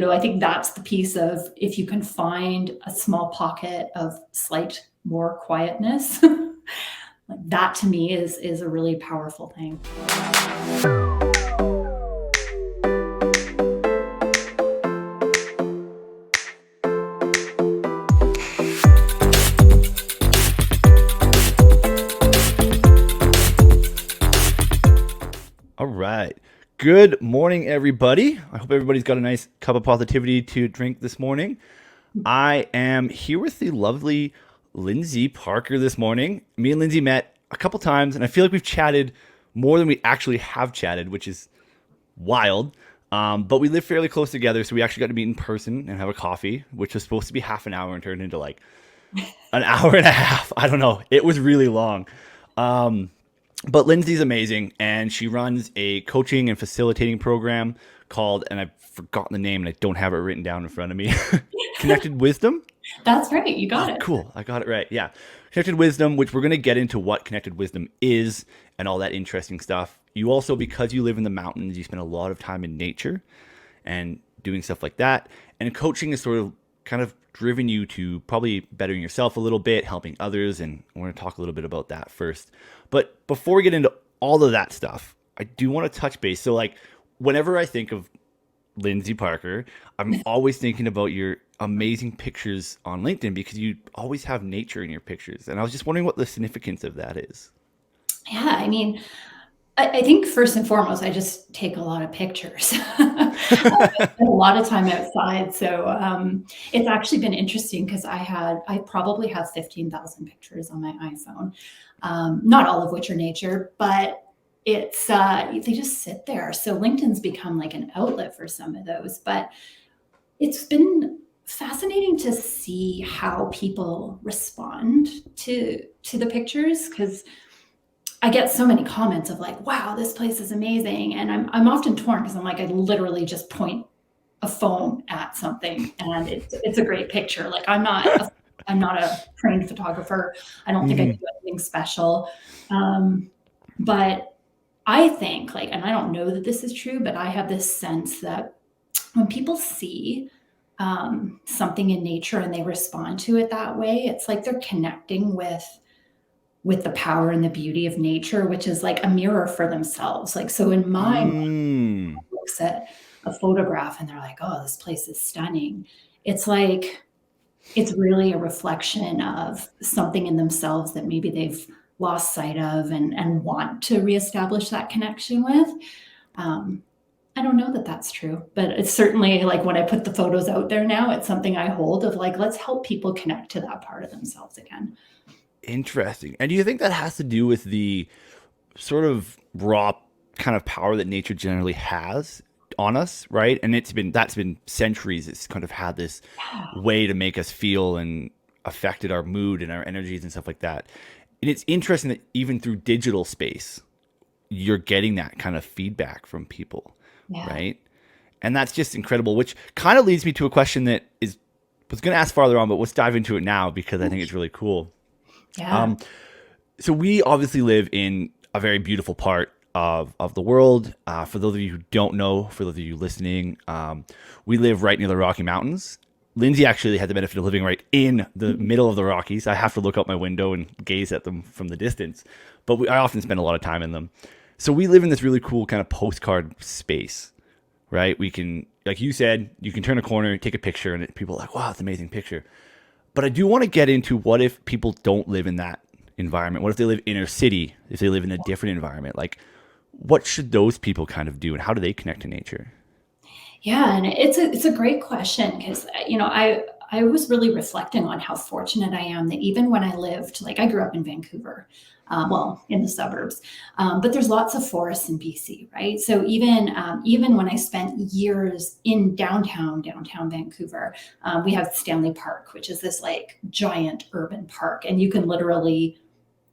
I think that's the piece of if you can find a small pocket of slight more quietness, like that to me is a really powerful thing. All right. Good morning, everybody. I hope everybody's got a nice cup of positivity to drink this morning. I am here with the lovely Lindsay Parker this morning. Me and Lindsay met a couple times, and I feel like we've chatted more than we actually have chatted, which is wild. But we live fairly close together, so we actually got to meet in person and have a coffee, which was supposed to be half an hour and turned into like an hour and a half. I don't know. It was really long. But Lindsay's amazing, and she runs a coaching and facilitating program called, and I've forgotten the name, and I don't have it written down in front of me. Connected Wisdom. That's right. You got Oh, it. cool! I got it right. Yeah, Connected Wisdom, which we're going to get into what Connected Wisdom is and all that interesting stuff. You also, because you live in the mountains, you spend a lot of time in nature and doing stuff like that. And coaching is sort of kind of driven you to probably bettering yourself a little bit, helping others, and we're going to talk a little bit about that first. But before we get into all of that stuff, I do want to touch base. So, like, whenever I think of Lindsay Parker, I'm always thinking about your amazing pictures on LinkedIn because you always have nature in your pictures. And I was just wondering what the significance of that is. Yeah, I mean, I think first and foremost, I just take a lot of pictures. I spend a lot of time outside, so it's actually been interesting because I probably have 15,000 pictures on my iPhone, not all of which are nature, but it's they just sit there. So LinkedIn's become like an outlet for some of those, but it's been fascinating to see how people respond to the pictures because I get so many comments of like, "Wow, this place is amazing," and I'm often torn because I'm like, I literally just point a phone at something, and it's a great picture. Like I'm not a trained photographer. I don't think I do Mm, anything special, but I think like, and I don't know that this is true, but I have this sense that when people see something in nature and they respond to it that way, it's like they're connecting with the power and the beauty of nature, which is like a mirror for themselves. Like, so in my mind, mm. looks at a photograph and they're like, oh, this place is stunning. It's like, it's really a reflection of something in themselves that maybe they've lost sight of and want to reestablish that connection with. Um, I don't know that that's true, but it's certainly like when I put the photos out there now, it's something I hold of like, let's help people connect to that part of themselves again. Interesting. And do you think that has to do with the sort of raw kind of power that nature generally has on us, right? And that's been centuries. It's kind of had this way to make us feel and affected our mood and our energies and stuff like that. And it's interesting that even through digital space, you're getting that kind of feedback from people, Yeah. right? And that's just incredible, which kind of leads me to a question that is was going to ask farther on, but let's dive into it now because I think it's really cool. Yeah. Um, so we obviously live in a very beautiful part of the world. For those of you who don't know, for those of you listening, we live right near the Rocky Mountains. Lindsay actually had the benefit of living right in the middle of the Rockies. I have to look out my window and gaze at them from the distance, but I often spend a lot of time in them. So we live in this really cool kind of postcard space, right? We can, like you said, you can turn a corner, take a picture, and people are like, wow, it's an amazing picture. But I do want to get into what if people don't live in that environment? What if they live inner city? If they live in a different environment? Like, what should those people kind of do and how do they connect to nature? Yeah, and it's a great question because I was really reflecting on how fortunate I am that even when I lived, like I grew up in Vancouver, well, in the suburbs, but there's lots of forests in BC, right? So even when I spent years in downtown Vancouver, we have Stanley Park, which is this like giant urban park, and you can literally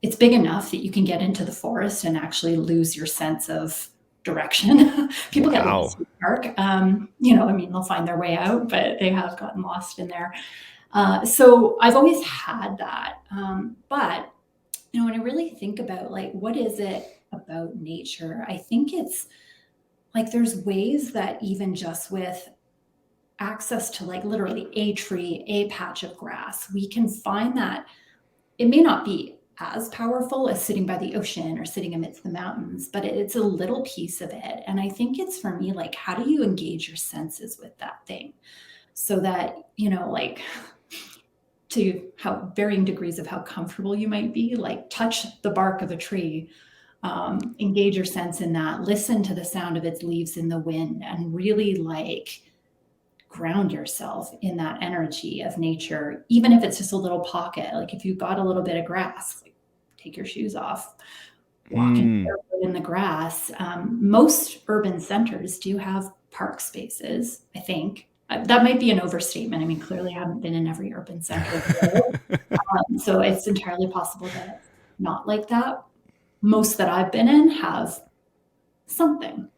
it's big enough that you can get into the forest and actually lose your sense of direction. People get lost Wow. in the park. I mean, they'll find their way out, but they have gotten lost in there. So I've always had that. But when I really think about like, what is it about nature? I think it's like there's ways that even just with access to like literally a tree, a patch of grass, we can find that it may not be as powerful as sitting by the ocean or sitting amidst the mountains, but it's a little piece of it. And I think it's for me, like, how do you engage your senses with that thing so that, like, to how varying degrees of how comfortable you might be, like touch the bark of a tree, engage your sense in that, listen to the sound of its leaves in the wind, and really like ground yourself in that energy of nature, even if it's just a little pocket. Like if you've got a little bit of grass, like take your shoes off, walking in the grass. Most urban centers do have park spaces, I think. That might be an overstatement. I mean, clearly I haven't been in every urban center. So it's entirely possible that it's not like that. Most that I've been in have something.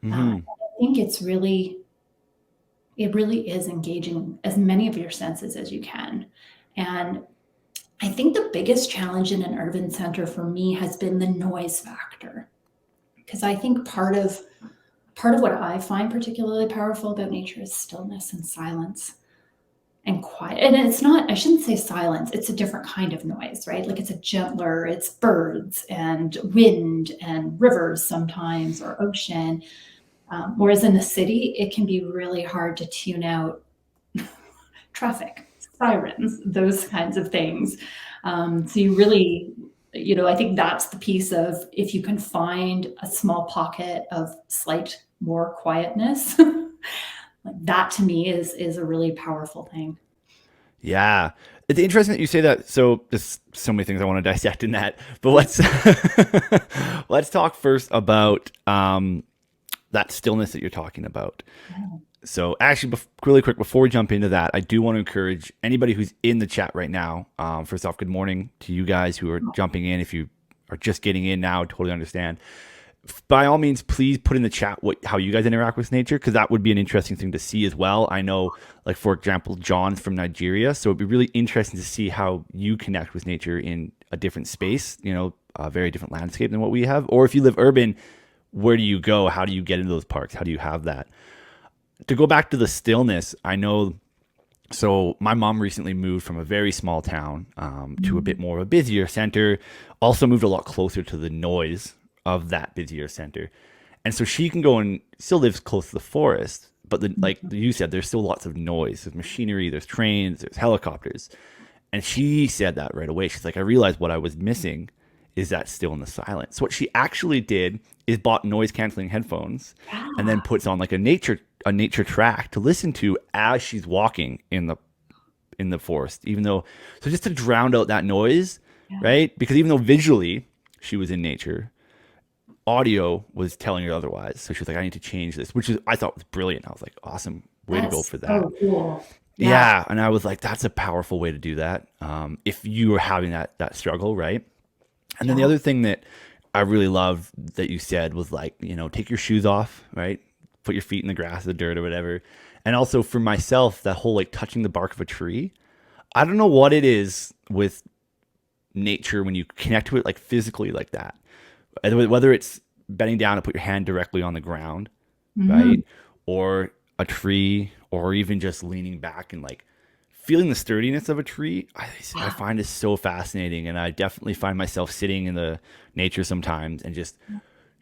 I think it really is engaging as many of your senses as you can. And I think the biggest challenge in an urban center for me has been the noise factor. Because I think part of what I find particularly powerful about nature is stillness and silence and quiet. And it's not, I shouldn't say silence, it's a different kind of noise, right? Like it's a gentler, it's birds and wind and rivers sometimes, or ocean. Whereas in the city, it can be really hard to tune out traffic, sirens, those kinds of things. So you really, I think that's the piece of, if you can find a small pocket of slight more quietness, that to me is a really powerful thing. Yeah. It's interesting that you say that. So there's so many things I want to dissect in that, but let's talk first about that stillness that you're talking about. So actually, really quick, before we jump into that, I do want to encourage anybody who's in the chat right now. First off, good morning to you guys who are jumping in. If you are just getting in now, totally understand. By all means, please put in the chat how you guys interact with nature, because that would be an interesting thing to see as well. I know, like, for example, John's from Nigeria, so it'd be really interesting to see how you connect with nature in a different space, a very different landscape than what we have. Or if you live urban, where do you go? How do you get into those parks? How do you have that? To go back to the stillness, I know, so my mom recently moved from a very small town to a bit more of a busier center, also moved a lot closer to the noise of that busier center. And so she can go and still lives close to the forest, but like you said, there's still lots of noise. There's machinery, there's trains, there's helicopters. And she said that right away. She's like, I realized what I was missing is that stillness, silence. So what she actually did is bought noise canceling headphones and then puts on like a nature track to listen to as she's walking in the forest, so just to drown out that noise, right? Because even though visually she was in nature, audio was telling her otherwise. So she was like, I need to change this, which I thought was brilliant. I was like, awesome way to go for that. So cool. Yeah. And I was like, that's a powerful way to do that. If you are having that struggle, right? And then the other thing that I really loved that you said was like, take your shoes off, right? Put your feet in the grass, the dirt or whatever. And also for myself, that whole like touching the bark of a tree. I don't know what it is with nature when you connect to it like physically like that. Whether it's bending down to put your hand directly on the ground, right? Or a tree, or even just leaning back and like feeling the sturdiness of a tree. I find it so fascinating. And I definitely find myself sitting in the nature sometimes and just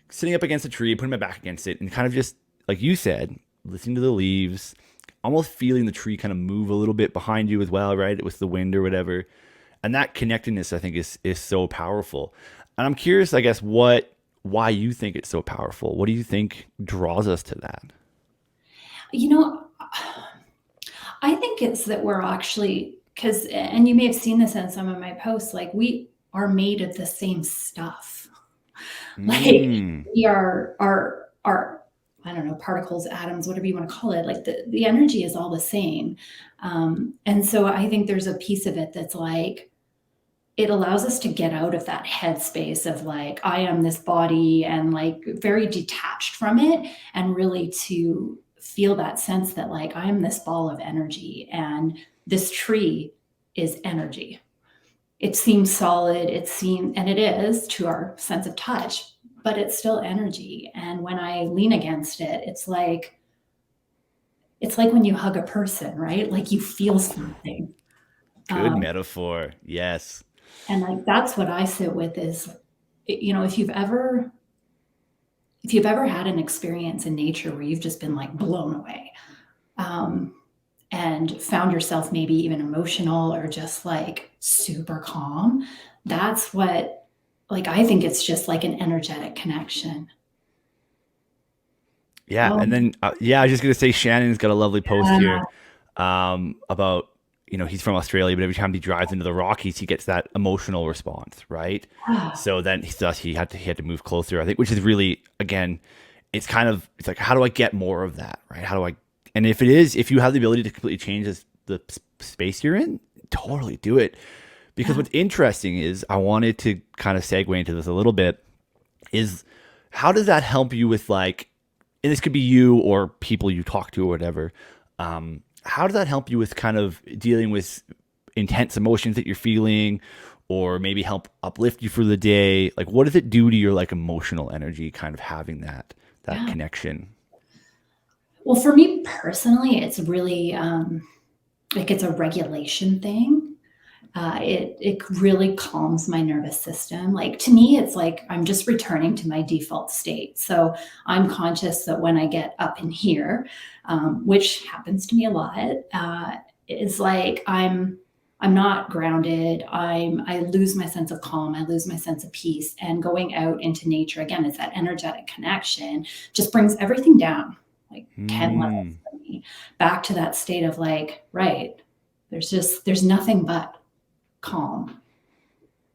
sitting up against a tree, putting my back against it, and kind of just, like you said, listening to the leaves, almost feeling the tree kind of move a little bit behind you as well, right? With the wind or whatever. And that connectedness, I think, is so powerful. And I'm curious, I guess, why you think it's so powerful. What do you think draws us to that? I think it's that we're actually, and you may have seen this in some of my posts, like we are made of the same stuff. Like we are I don't know, particles, atoms, whatever you want to call it, like the energy is all the same. And so I think there's a piece of it that's like, it allows us to get out of that headspace of like, I am this body, and like very detached from it, and really to feel that sense that like, I am this ball of energy, and this tree is energy. It seems solid, and it is to our sense of touch, but it's still energy. And when I lean against it, it's like, it's like when you hug a person, right? Like you feel something. Good Um, metaphor. Yes. and like that's what I sit with is, you know, if you've ever had an experience in nature where you've just been like blown away, um, and found yourself maybe even emotional or just like super calm, that's what, like, I think it's just like an energetic connection. Yeah, Oh, and then I was just gonna say Shannon's got a lovely post here about he's from Australia, but every time he drives into the Rockies, he gets that emotional response, right? yeah. So then he had to move closer, I think, which is really again, it's like how do I get more of that, right? How do I and if you have the ability to completely change the space you're in, totally do it. Because Yeah. what's interesting is I wanted to kind of segue into this a little bit is how does that help you with like, and this could be you or people you talk to or whatever. How does that help you with kind of dealing with intense emotions that you're feeling, or maybe help uplift you for the day? Like, what does it do to your like emotional energy, kind of having that Yeah. connection? Well, for me personally, it's really like it's a regulation thing. It really calms my nervous system. Like to me, it's like I'm just returning to my default state. So I'm conscious that when I get up in here, which happens to me a lot, is like I'm not grounded. I lose my sense of calm. I lose my sense of peace. And going out into nature again, it's that energetic connection, just brings everything down like 10 levels Hmm. for me, back to that state of like, right, there's nothing but calm.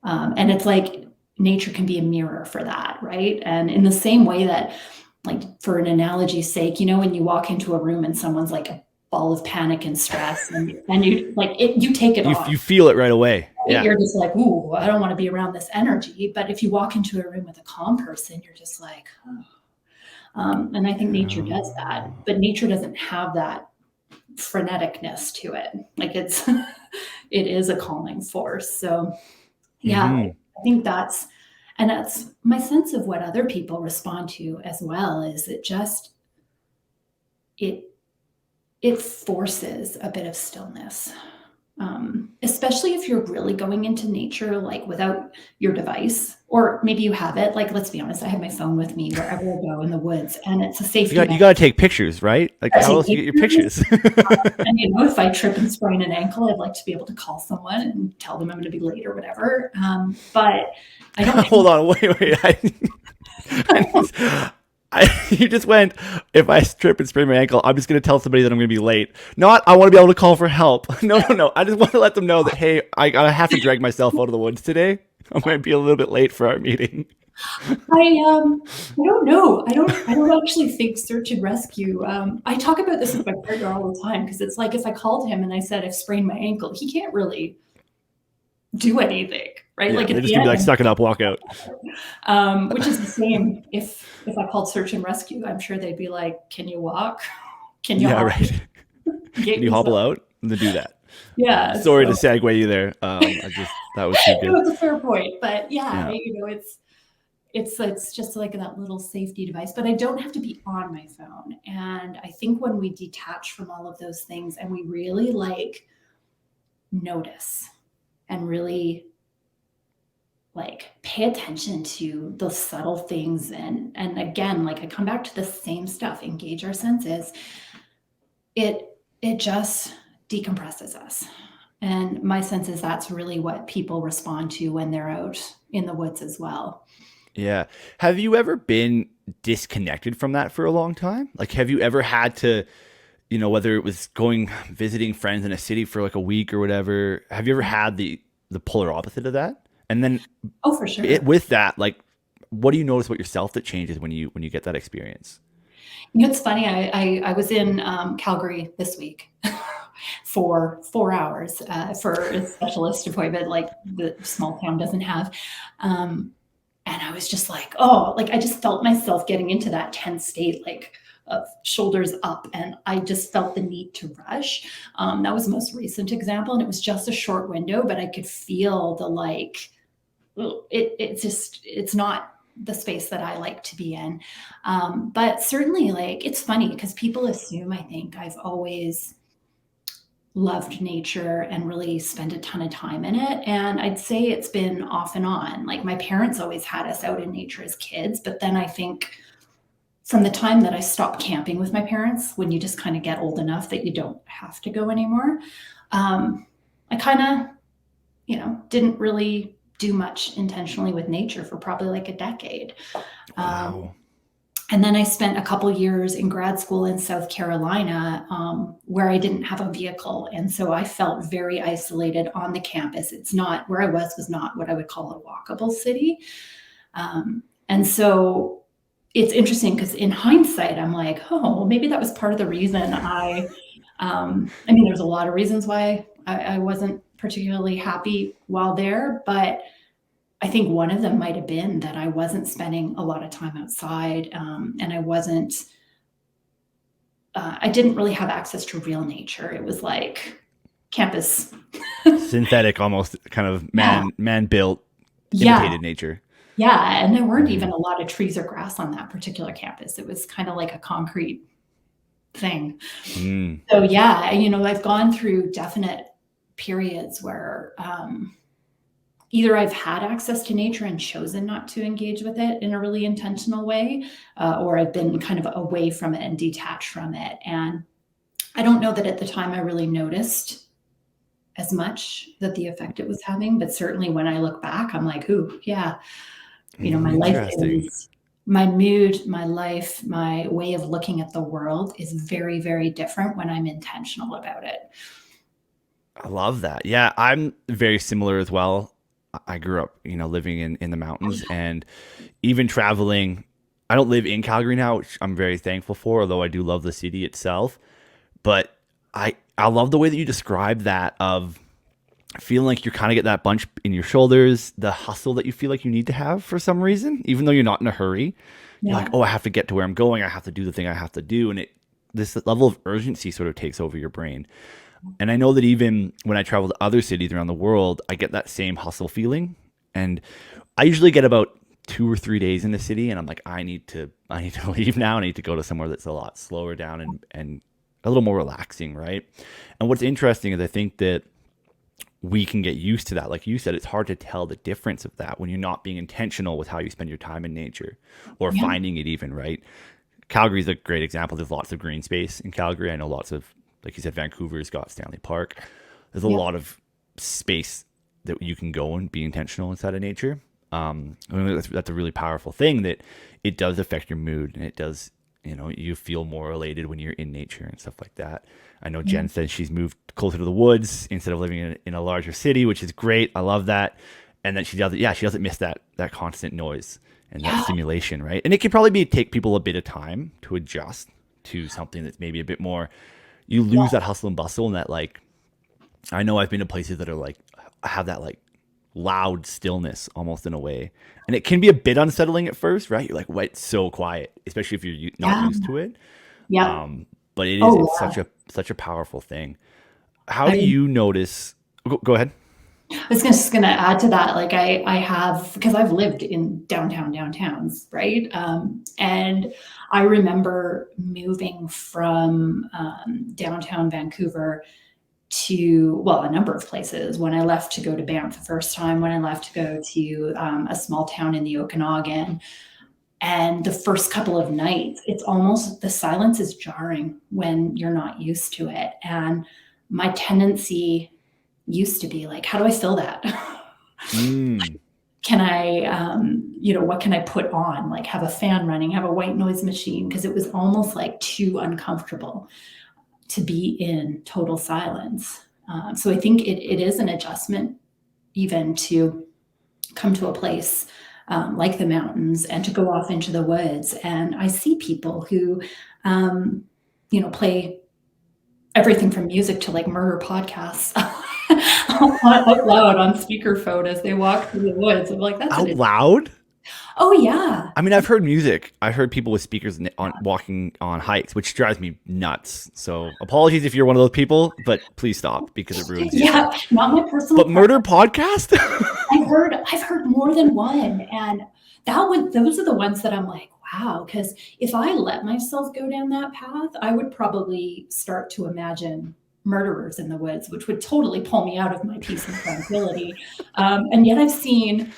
And it's like nature can be a mirror for that, right? And in the same way that, like, for an analogy's sake, you know, when you walk into a room and someone's like a ball of panic and stress, and you like it, you take it on. You feel it right away. Right? Yeah. You're just like, ooh, I don't want to be around this energy. But if you walk into a room with a calm person, you're just like, oh. And I think nature does that, but nature doesn't have that freneticness to it. Like it's, it is a calming force. So yeah, Mm-hmm. I think that's my sense of what other people respond to as well, is it just it it forces a bit of stillness. Especially if you're really going into nature like without your device, or maybe you have it. Like, let's be honest, I have my phone with me wherever I go in the woods, and it's a safety You net. got to take pictures, right? Like, I how take else you get your pictures. pictures? And you know, if I trip and sprain an ankle, I'd like to be able to call someone and tell them I'm going to be late or whatever. But I don't have. Hold on, wait. You just went, if I trip and sprain my ankle, I'm just going to tell somebody that I'm going to be late. Not, I want to be able to call for help. No. I just want to let them know that, hey, I have to drag myself out of the woods today. I might be a little bit late for our meeting. I don't know. I don't actually think search and rescue. I talk about this with my partner all the time because it's like if I called him and I said I've sprained my ankle, he can't really do anything, right? Yeah, Like they're at just the going to be like, end, suck it up, walk out. which is the same if I called search and rescue. I'm sure they'd be like, "Can you walk? Can you Yeah, hop? right. Get Can you hobble yourself?" out? And then do that. Yeah. Sorry to So segue you there. That was too it good. was a fair point, but yeah, Yeah. you know, it's just like that little safety device, but I don't have to be on my phone. And I think when we detach from all of those things and we really like notice and really like pay attention to the subtle things, and again, like I come back to the same stuff, engage our senses, it just decompresses us. And my sense is that's really what people respond to when they're out in the woods as well. Yeah. Have you ever been disconnected from that for a long time? Like, have you ever had to, whether it was going visiting friends in a city for like a week or whatever, have you ever had the polar opposite of that? And then Oh, for it sure. with that, like, what do you notice about yourself that changes when you get that experience? You know, it's funny. I was in Calgary this week for 4 hours for a specialist appointment, like the small town doesn't have. Um, and I was just like, oh, like I just felt myself getting into that tense state, like of shoulders up, and I just felt the need to rush. That was the most recent example, and it was just a short window, but I could feel the like, it's just it's not. the space that I like to be in. But certainly, like, it's funny because people assume, I think, I've always loved nature and really spent a ton of time in it. And I'd say it's been off and on. Like, my parents always had us out in nature as kids, but then I think from the time that I stopped camping with my parents, when you just kind of get old enough that you don't have to go anymore, I kind of, didn't really do much intentionally with nature for probably like a decade. Um, Wow. and then I spent a couple years in grad school in South Carolina, where I didn't have a vehicle. And so I felt very isolated on the campus. It's not where I was not what I would call a walkable city. And so it's interesting because in hindsight, I'm like, oh, well, maybe that was part of the reason I mean, there's a lot of reasons why I wasn't particularly happy while there, but I think one of them might have been that I wasn't spending a lot of time outside, and I didn't really have access to real nature. It was like campus. Synthetic, almost kind of Yeah, man built, yeah, imitated nature. yeah. And there weren't Mm. even a lot of trees or grass on that particular campus. It was kind of like a concrete thing. Mm. So yeah, I've gone through definite periods where either I've had access to nature and chosen not to engage with it in a really intentional way, or I've been kind of away from it and detached from it. And I don't know that at the time I really noticed as much that the effect it was having, but certainly when I look back, I'm like, ooh, yeah, my life Interesting. is my mood, my life, my way of looking at the world is very, very different when I'm intentional about it. I love that. Yeah, I'm very similar as well. I grew up, living in the mountains and even traveling. I don't live in Calgary now, which I'm very thankful for, although I do love the city itself. But I love the way that you describe that of feeling like you're kind of get that bunch in your shoulders, the hustle that you feel like you need to have for some reason, even though you're not in a hurry. You're like, Yeah. oh, I have to get to where I'm going. I have to do the thing I have to do, and this level of urgency sort of takes over your brain. And I know that even when I travel to other cities around the world, I get that same hustle feeling. And I usually get about 2 or 3 days in the city, and I'm like, I need to leave now. I need to go to somewhere that's a lot slower down and a little more relaxing, right? And what's interesting is I think that we can get used to that. Like you said, it's hard to tell the difference of that when you're not being intentional with how you spend your time in nature or Yeah. finding it even, right? Calgary is a great example. There's lots of green space in Calgary. I know lots of, like you said, Vancouver's got Stanley Park. There's a Yeah. lot of space that you can go and be intentional inside of nature. I mean, that's a really powerful thing that it does affect your mood and it does, you feel more elated when you're in nature and stuff like that. I know Yeah. Jen said she's moved closer to the woods instead of living in a larger city, which is great. I love that. And that she doesn't miss that constant noise and that Yeah. stimulation, right? And it can probably take people a bit of time to adjust to something that's maybe a bit more, you lose that hustle and bustle and that like, I know I've been to places that are like, have that like loud stillness almost in a way. And it can be a bit unsettling at first, right? You're like, what? It's so quiet, especially if you're not Yeah. used to it. Yeah. But Oh, it's yeah. such a powerful thing. How I do mean, you notice? Go ahead. I was just gonna add to that. Like, I have, because I've lived in downtowns, right? And I remember moving from downtown Vancouver to, well, a number of places. When I left to go to Banff the first time, when I left to go to a small town in the Okanagan, and the first couple of nights, it's almost, the silence is jarring when you're not used to it. And my tendency used to be like, how do I fill that? Mm, Can I, what can I put on? Like, have a fan running, have a white noise machine, because it was almost like too uncomfortable to be in total silence. So I think it is an adjustment even to come to a place like the mountains and to go off into the woods. And I see people who, play everything from music to like murder podcasts out loud on speakerphone as they walk through the woods. I'm like, that's out an, loud? oh yeah. I mean, I've heard music. I've heard people with speakers on walking on hikes, which drives me nuts. So apologies if you're one of those people, but please stop because it ruins the Yeah, effect. not my personal But preference. murder podcast? I've heard more than one, and those are the ones that I'm like, wow, because if I let myself go down that path, I would probably start to imagine murderers in the woods, which would totally pull me out of my peace and tranquility. And yet I've seen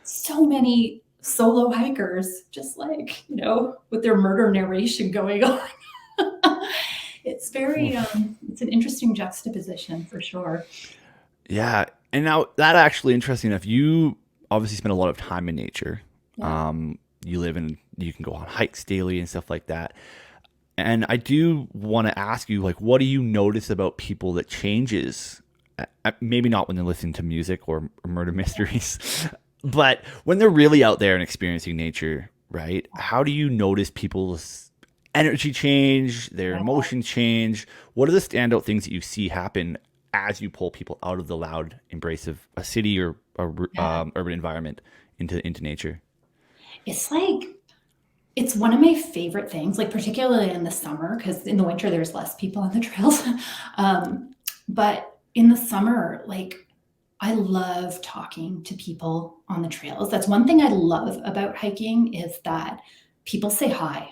so many solo hikers just like, with their murder narration going on. It's very, it's an interesting juxtaposition for sure. Yeah. And now that actually interesting enough, you obviously spend a lot of time in nature. Yeah. You can go on hikes daily and stuff like that. And I do want to ask you, like, what do you notice about people that changes? Maybe not when they're listening to music or murder mysteries, but when they're really out there and experiencing nature, right? How do you notice people's energy change, their emotions change? What are the standout things that you see happen as you pull people out of the loud embrace of a city or a Yeah. urban environment into nature? It's like, it's one of my favorite things, like particularly in the summer, because in the winter there's less people on the trails. But in the summer, like I love talking to people on the trails. That's one thing I love about hiking is that people say hi,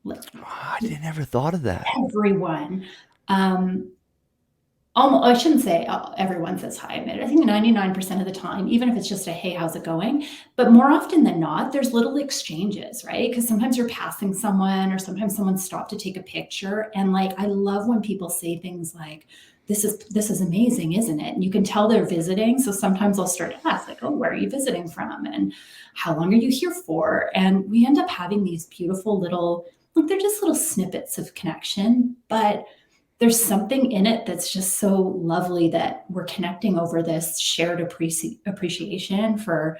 like Oh, I didn't ever thought of that. everyone. Um, Almost, I shouldn't say everyone says hi. I think 99% of the time, even if it's just a hey, how's it going? But more often than not, there's little exchanges, right? Because sometimes you're passing someone or sometimes someone stopped to take a picture. And like I love when people say things like, this is amazing, isn't it? And you can tell they're visiting. So sometimes I'll start to ask, like, oh, where are you visiting from? And how long are you here for? And we end up having these beautiful little, like they're just little snippets of connection. But there's something in it that's just so lovely that we're connecting over this shared appreciation for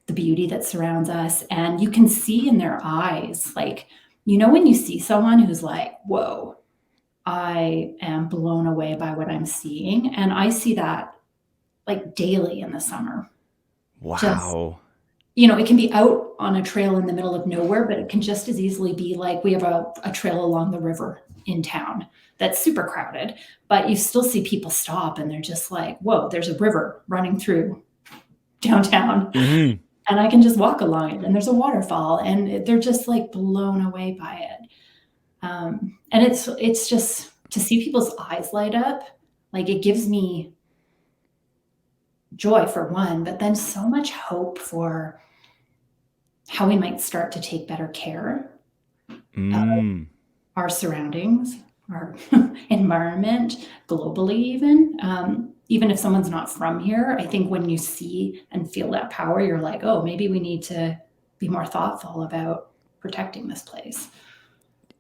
the beauty that surrounds us. And you can see in their eyes, like, when you see someone who's like, whoa, I am blown away by what I'm seeing. And I see that like daily in the summer. Just, Wow. it can be out on a trail in the middle of nowhere, but it can just as easily be like we have a trail along the river in town that's super crowded, but you still see people stop and they're just like, whoa, there's a river running through downtown. Hmm. And I can just walk along it and there's a waterfall and they're just like blown away by it. And it's just to see people's eyes light up, like it gives me joy for one, but then so much hope for how we might start to take better care of Mm. our surroundings, our environment, globally, even. Even if someone's not from here, I think when you see and feel that power, you're like, oh, maybe we need to be more thoughtful about protecting this place.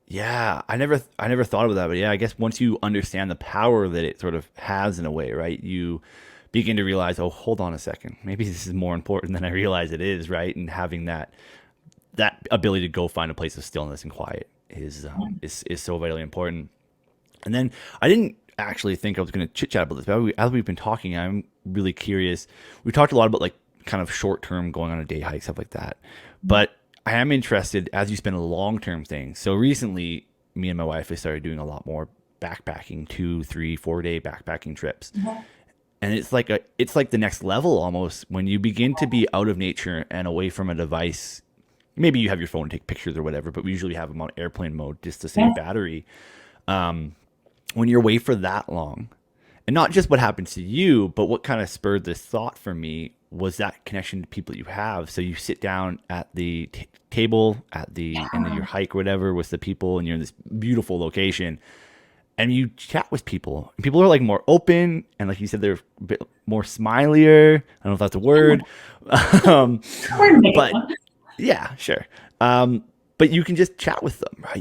Yeah, I never thought of that, but yeah, I guess once you understand the power that it sort of has in a way, right? You begin to realize, oh, hold on a second, maybe this is more important than I realize it is, right? And having that ability to go find a place of stillness and quiet is so vitally important. And then I didn't actually think I was going to chit chat about this, but as we've been talking, I'm really curious. We talked a lot about like kind of short term going on a day hike, stuff like that. But I am interested as you spend a long term thing. So recently, me and my wife have started doing a lot more backpacking, 2, 3, 4 day backpacking trips. Mhm. And it's like the next level almost when you begin to be out of nature and away from a device. Maybe you have your phone to take pictures or whatever, but we usually have them on airplane mode just to save Yeah. battery. When you're away for that long, and not just what happens to you, but what kind of spurred this thought for me was that connection to people that you have. So you sit down at the table at the end of your hike or whatever with the people, and you're in this beautiful location, and you chat with people. And people are like more open, and like you said, they're a bit more smilier. I don't know if that's a word, um, We're gonna make it but one. yeah, sure. But you can just chat with them, right?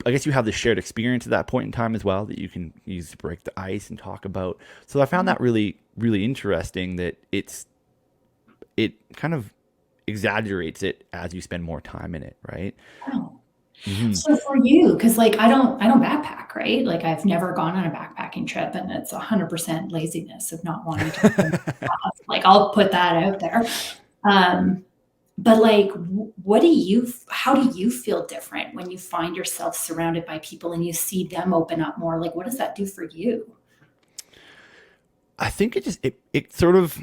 I guess you have the shared experience at that point in time as well that you can use to break the ice and talk about. So I found that really, really interesting that it kind of exaggerates it as you spend more time in it, right? Oh. Hmm. So for you, because like I don't backpack, right? Like I've never gone on a backpacking trip, and it's 100% laziness of not wanting to. Like I'll put that out there. Um, but like, how do you feel different when you find yourself surrounded by people and you see them open up more? Like, what does that do for you? I think it sort of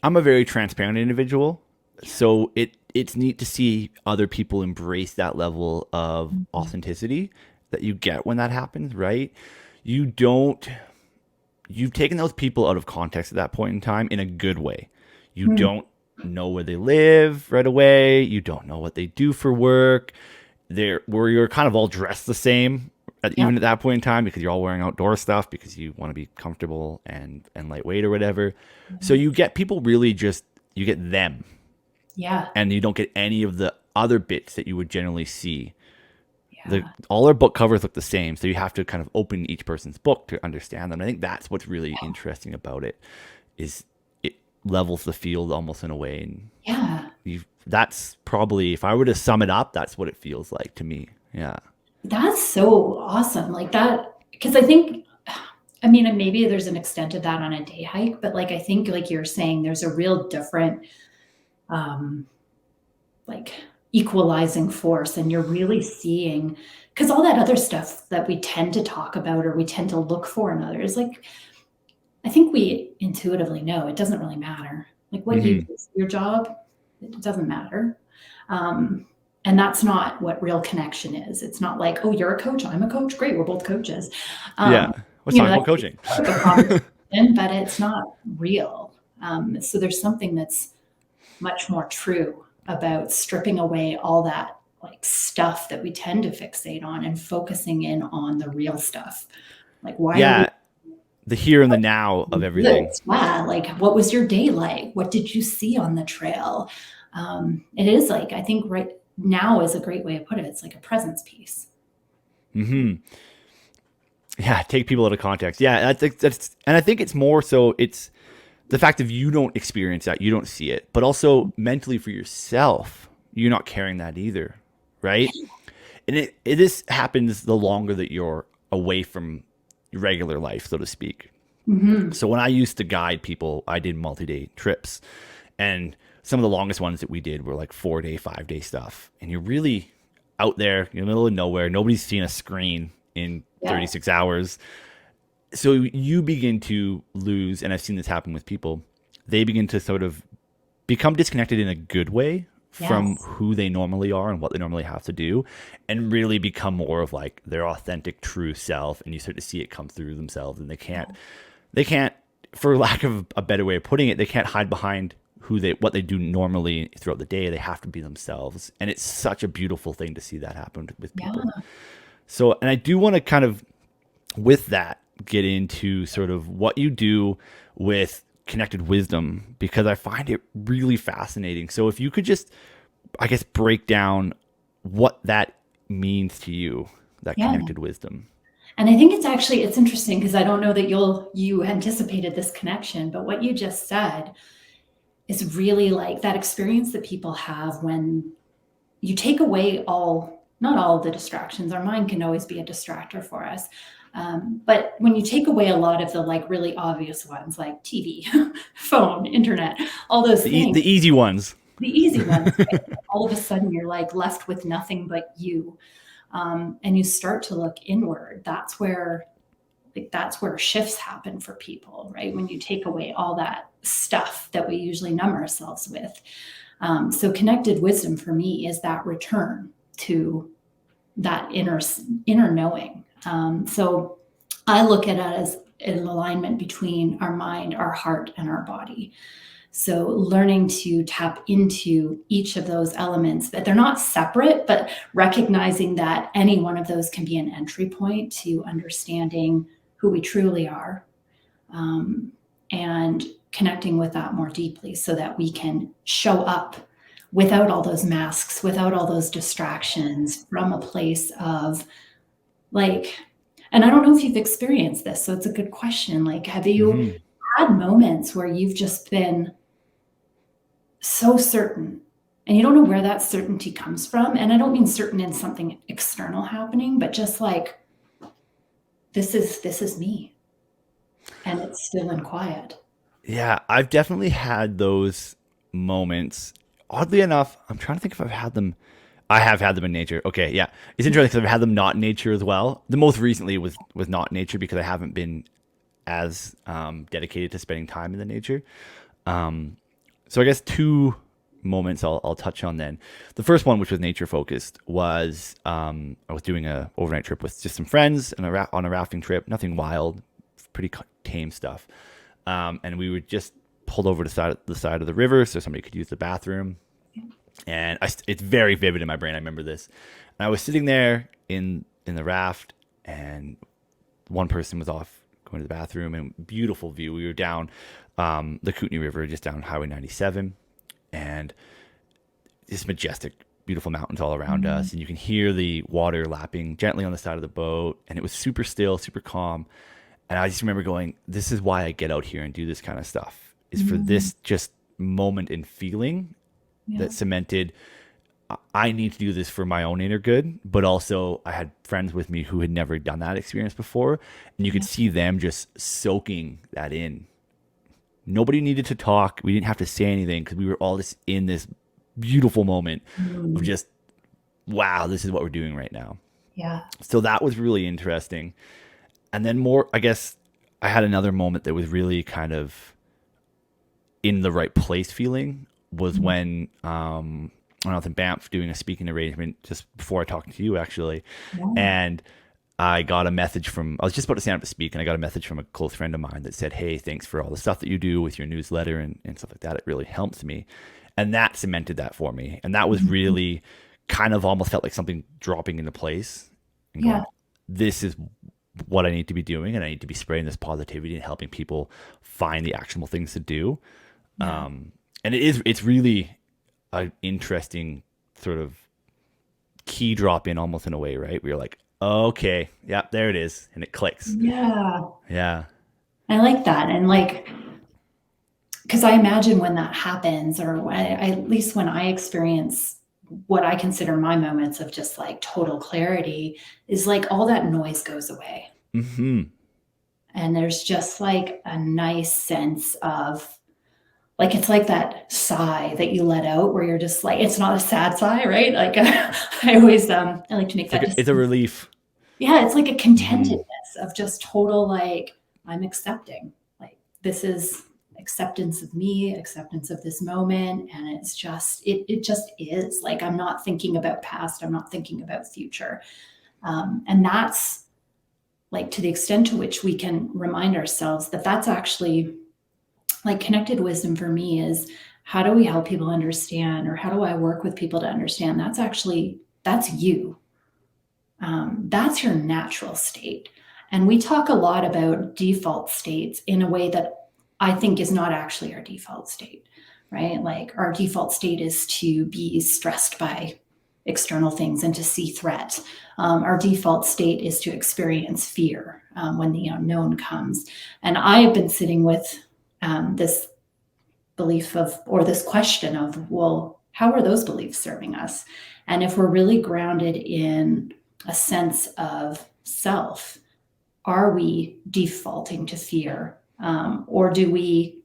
I'm a very transparent individual. So it's neat to see other people embrace that level of Mhm. authenticity that you get when that happens, right? You don't you've taken those people out of context at that point in time in a good way. You Mm. don't know where they live right away. You don't know what they do for work. They're where you're kind of all dressed the same Yep. even at that point in time because you're all wearing outdoor stuff because you want to be comfortable and lightweight or whatever. So Mhm. you get people really just you get them Yeah. and you don't get any of the other bits that you would generally see. The Yeah. all our book covers look the same, so you have to kind of open each person's book to understand them. I think that's what's really interesting about it is it levels the field almost in a way, and Yeah. you that's probably if I were to sum it up, that's what it feels like to me. Yeah. That's so awesome. Like that, because I think, I mean, and maybe there's an extent of that on a day hike, but like I think, like you're saying, there's a real different, um, like equalizing force, and you're really seeing, because all that other stuff that we tend to talk about or we tend to look for in others, like I think we intuitively know it doesn't really matter. Like what you Hmm. do is your job, it doesn't matter. Um, and that's not what real connection is. It's not like, oh, you're a coach, I'm a coach, great, we're both coaches. Yeah. Um, Let's talk that about can be coaching. part of a conversation, but it's not real. So there's something that's much more true about stripping away all that like stuff that we tend to fixate on and focusing in on the real stuff. Like, why are we Yeah, the here and the now of everything. woods? Yeah, like what was your day like? What did you see on the trail? It is like I think right now is a great way to put it. It's like a presence piece. Hmm. Yeah, take people out of context. Yeah, that's and I think it's more so it's the fact of you don't experience that, you don't see it, but also mentally for yourself, you're not carrying that either, right? And this happens the longer that you're away from your regular life, so to speak. Hmm. So when I used to guide people, I did multi-day trips, and some of the longest ones that we did were like 4 day, 5 day stuff, and you're really out there in the middle of nowhere. Nobody's seen a screen in Yeah. 36 hours. So you begin to lose, and I've seen this happen with people. They begin to sort of become disconnected in a good way from Yes. who they normally are and what they normally have to do, and really become more of like their authentic, true self. And you start to see it come through themselves, and they can't, for lack of a better way of putting it, they can't hide behind what they do normally throughout the day. They have to be themselves, and it's such a beautiful thing to see that happen with people. Yeah. So, and I do want to kind of with that get into sort of what you do with connected wisdom because I find it really fascinating. So if you could just I guess break down what that means to you, that Yeah. connected wisdom. And I think it's actually it's interesting because I don't know that you anticipated this connection, but what you just said is really like that experience that people have when you take away all not all of the distractions. Our mind can always be a distractor for us. But when you take away a lot of the like really obvious ones like TV, phone, internet, all those things, The easy ones. the easy ones, right? All of a sudden you're like left with nothing but you. And you start to look inward. That's where shifts happen for people, right? When you take away all that stuff that we usually numb ourselves with. So connected wisdom for me is that return to that inner knowing. So I look at it as an alignment between our mind, our heart, and our body. So learning to tap into each of those elements, that they're not separate, but recognizing that any one of those can be an entry point to understanding who we truly are, um, and connecting with that more deeply so that we can show up without all those masks, without all those distractions, from a place of like, and I don't know if you've experienced this, so it's a good question. Like, have you Hmm. had moments where you've just been so certain and you don't know where that certainty comes from? And I don't mean certain in something external happening, but just like, this is me and it's still and quiet. Yeah, I've definitely had those moments. Oddly enough, I'm trying to think if I've had them. I have had them in nature. Okay, yeah, it's interesting because I've had them not in nature as well. The most recently was not in nature because I haven't been as dedicated to spending time in the nature. So I guess two. moments I'll touch on then. The first one, which was nature focused, was I was doing a overnight trip with just some friends and on a rafting trip. Nothing wild, pretty tame stuff. And we were just pulled over to the side of the river so somebody could use the bathroom. And it's very vivid in my brain. I remember this. And I was sitting there in the raft, and one person was off going to the bathroom, and beautiful view. We were down the Kootenay River, just down Highway 97, and this majestic, beautiful mountains all around us, and you can hear the water lapping gently on the side of the boat, and it was super still, super calm. And I just remember going, this is why I get out here and do this kind of stuff, is for this just moment and feeling that cemented I need to do this for my own inner good, but also I had friends with me who had never done that experience before, and you could see them just soaking that in. Nobody needed to talk. We didn't have to say anything because we were all just in this beautiful moment of just, wow, this is what we're doing right now. Yeah. So that was really interesting. And then I guess I had another moment that was really kind of in the right place feeling was when I was in Banff doing a speaking arrangement just before I talked to you, actually. Yeah. And I got a message I was just about to stand up to speak, and I got a message from a close friend of mine that said, hey, thanks for all the stuff that you do with your newsletter and stuff like that. It really helps me. And that cemented that for me. And that was really kind of almost felt like something dropping into place. And going, this is what I need to be doing, and I need to be spreading this positivity and helping people find the actionable things to do. And it's really an interesting sort of key drop in, almost in a way, right? We were like, okay, yeah, there it is. And it clicks. Yeah. Yeah. I like that. And like, because I imagine when that happens, or at least when I experience what I consider my moments of just like total clarity, is like all that noise goes away. And there's just like a nice sense of, like, it's like that sigh that you let out where you're just like, it's not a sad sigh, right? Like I always, I like to make that. It's a relief. Yeah. It's like a contentedness of just total, like, I'm accepting, like, this is acceptance of me, acceptance of this moment. And it's just, it just is like, I'm not thinking about past. I'm not thinking about future. And that's like, to the extent to which we can remind ourselves that that's actually, like, connected wisdom for me is, how do we help people understand, or how do I work with people to understand that's you. That's your natural state. And we talk a lot about default states in a way that I think is not actually our default state, right? Like, our default state is to be stressed by external things and to see threat. Our default state is to experience fear when the unknown comes. And I have been sitting with this belief or this question of, well, how are those beliefs serving us? And if we're really grounded in a sense of self, are we defaulting to fear? Or do we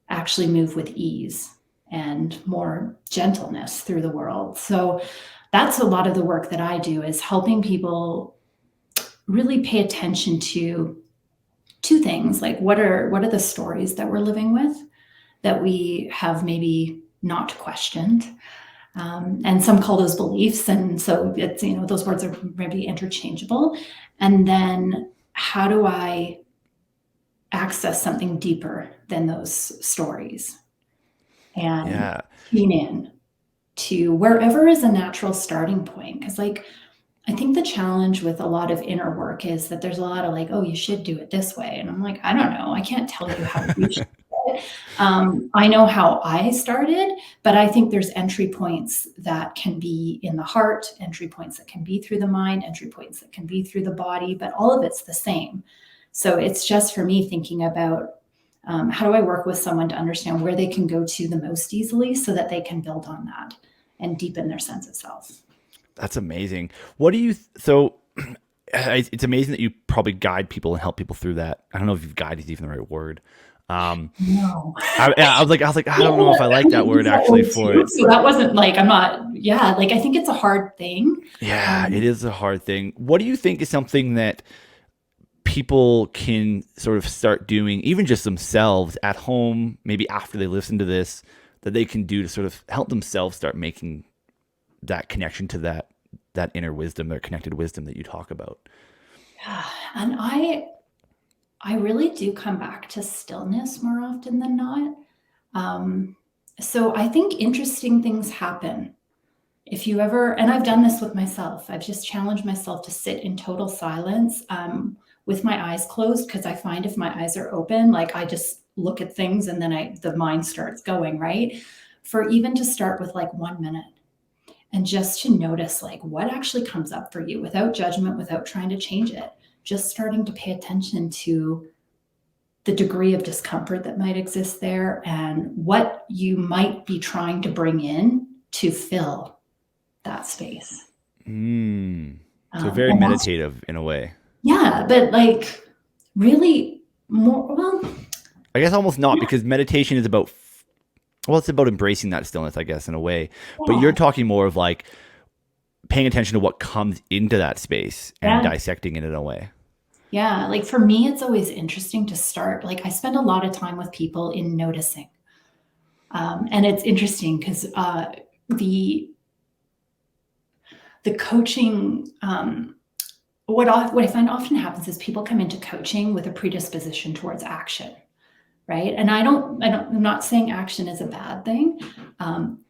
actually move with ease and more gentleness through the world? So that's a lot of the work that I do, is helping people really pay attention to two things. Like, what are the stories that we're living with that we have maybe not questioned? And some call those beliefs. And so it's, those words are maybe interchangeable. And then, how do I access something deeper than those stories and tune in to wherever is a natural starting point? Because, like, I think the challenge with a lot of inner work is that there's a lot of like, oh, you should do it this way. And I'm like, I don't know. I can't tell you how you should do it. I know how I started, but I think there's entry points that can be in the heart, entry points that can be through the mind, entry points that can be through the body, but all of it's the same. So it's just, for me, thinking about how do I work with someone to understand where they can go to the most easily so that they can build on that and deepen their sense of self. That's amazing. What do you, so it's amazing that you probably guide people and help people through that. I don't know if guide is even the right word. No. I was like, I don't know if I like that word actually for it. So that wasn't like, like, I think it's a hard thing. Yeah, it is a hard thing. What do you think is something that people can sort of start doing, even just themselves at home, maybe after they listen to this, that they can do to sort of help themselves start making that connection to that inner wisdom, their connected wisdom that you talk about? Yeah, and I really do come back to stillness more often than not. Um, so I think interesting things happen. If you ever, and I've done this with myself, I've just challenged myself to sit in total silence with my eyes closed, because I find if my eyes are open, like I just look at things and then the mind starts going, right? For even to start with like 1 minute and just to notice like what actually comes up for you without judgment, without trying to change it, just starting to pay attention to the degree of discomfort that might exist there and what you might be trying to bring in to fill that space. So very And that's, meditative in a way. yeah, but like really more, well, I guess almost not, yeah, because meditation is about, well, it's about embracing that stillness, I guess, in a way. But yeah, you're talking more of like paying attention to what comes into that space and yeah, dissecting it in a way. yeah. Like for me, it's always interesting to start. Like I spend a lot of time with people in noticing. And it's interesting because the the coaching what I find often happens is people come into coaching with a predisposition towards action, right? And I'm not saying action is a bad thing. Um,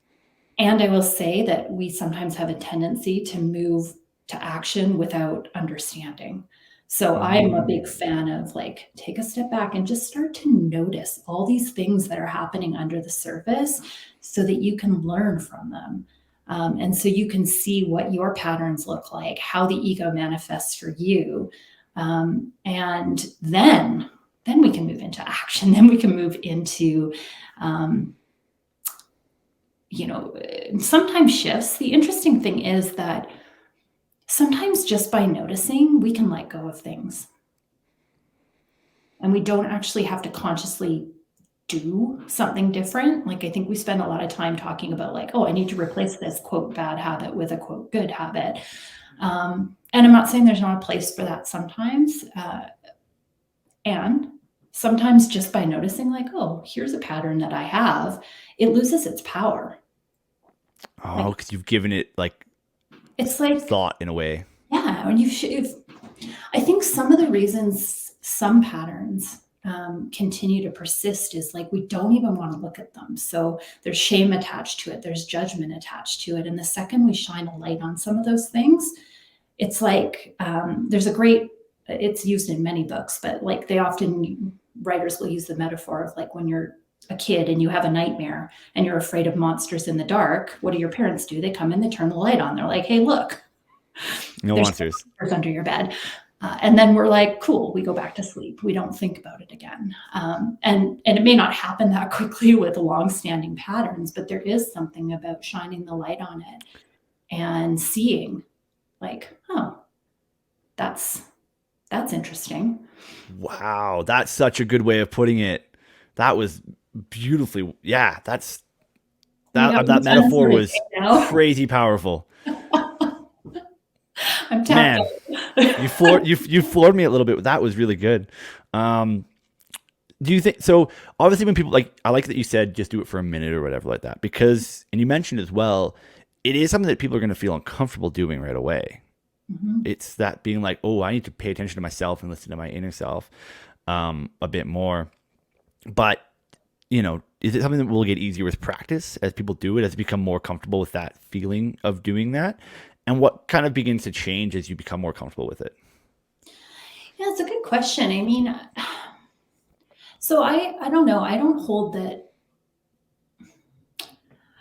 and I will say that we sometimes have a tendency to move to action without understanding. So I'm a big Mm. fan of like, take a step back and just start to notice all these things that are happening under the surface so that you can learn from them. And so you can see what your patterns look like, how the ego manifests for you. And then we can move into action. Then we can move into, um, sometimes shifts. The interesting thing is that sometimes just by noticing, we can let go of things. And we don't actually have to consciously do something different. Like I think we spend a lot of time talking about like, oh, I need to replace this quote bad habit with a quote good habit. And I'm not saying there's not a place for that sometimes. And sometimes just by noticing like, oh, here's a pattern that I have, it loses its power. Oh, Like because you've given it like it's like, thought in a way. yeah, when I think some of the reasons some patterns continue to persist is like we don't even want to look at them. So there's shame attached to it, there's judgment attached to it. And the second we shine a light on some of those things, it's like there's a great, it's used in many books, but like writers will use the metaphor of like when you're a kid and you have a nightmare and you're afraid of monsters in the dark, what do your parents do? They come in, they turn the light on. They're like, hey, look, No there's monsters. under your bed. And then we're like, cool, we go back to sleep. We don't think about it again. And it may not happen that quickly with long-standing patterns, but there is something about shining the light on it and seeing like, oh, that's interesting. Wow, that's such a good way of putting it. That was beautifully. Yeah, You got that me tongue metaphor sort of was now. crazy powerful. I'm tapped Man, out. you floored me a little bit. That was really good. Um, do you think so? Obviously, when people like, I like that you said just do it for a minute or whatever like that, because, and you mentioned as well, it is something that people are going to feel uncomfortable doing right away. Mhm. It's that being like, oh, I need to pay attention to myself and listen to my inner self a bit more. But is it something that will get easier with practice as people do it, as they become more comfortable with that feeling of doing that? And what kind of begins to change as you become more comfortable with it? Yeah, it's a good question. I mean, so I don't know. I don't hold that,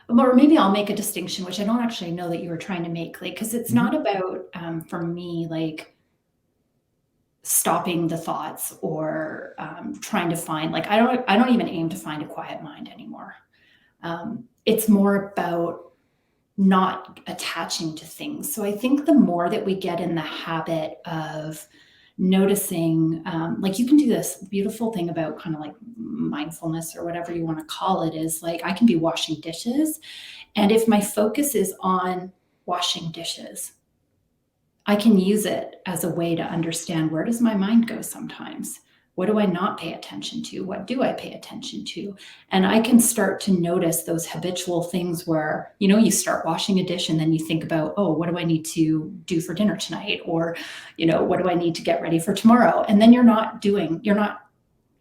or maybe I'll make a distinction, which I don't actually know that you were trying to make, like, because it's Mm-hmm. not about for me like stopping the thoughts or trying to find like I don't even aim to find a quiet mind anymore. It's more about not attaching to things. So I think the more that we get in the habit of noticing, like you can do this beautiful thing about kind of like mindfulness or whatever you want to call it, is like I can be washing dishes. And if my focus is on washing dishes, I can use it as a way to understand, where does my mind go sometimes? What do I not pay attention to? What do I pay attention to? And I can start to notice those habitual things where, you start washing a dish and then you think about, oh, what do I need to do for dinner tonight? Or, what do I need to get ready for tomorrow? And then you're not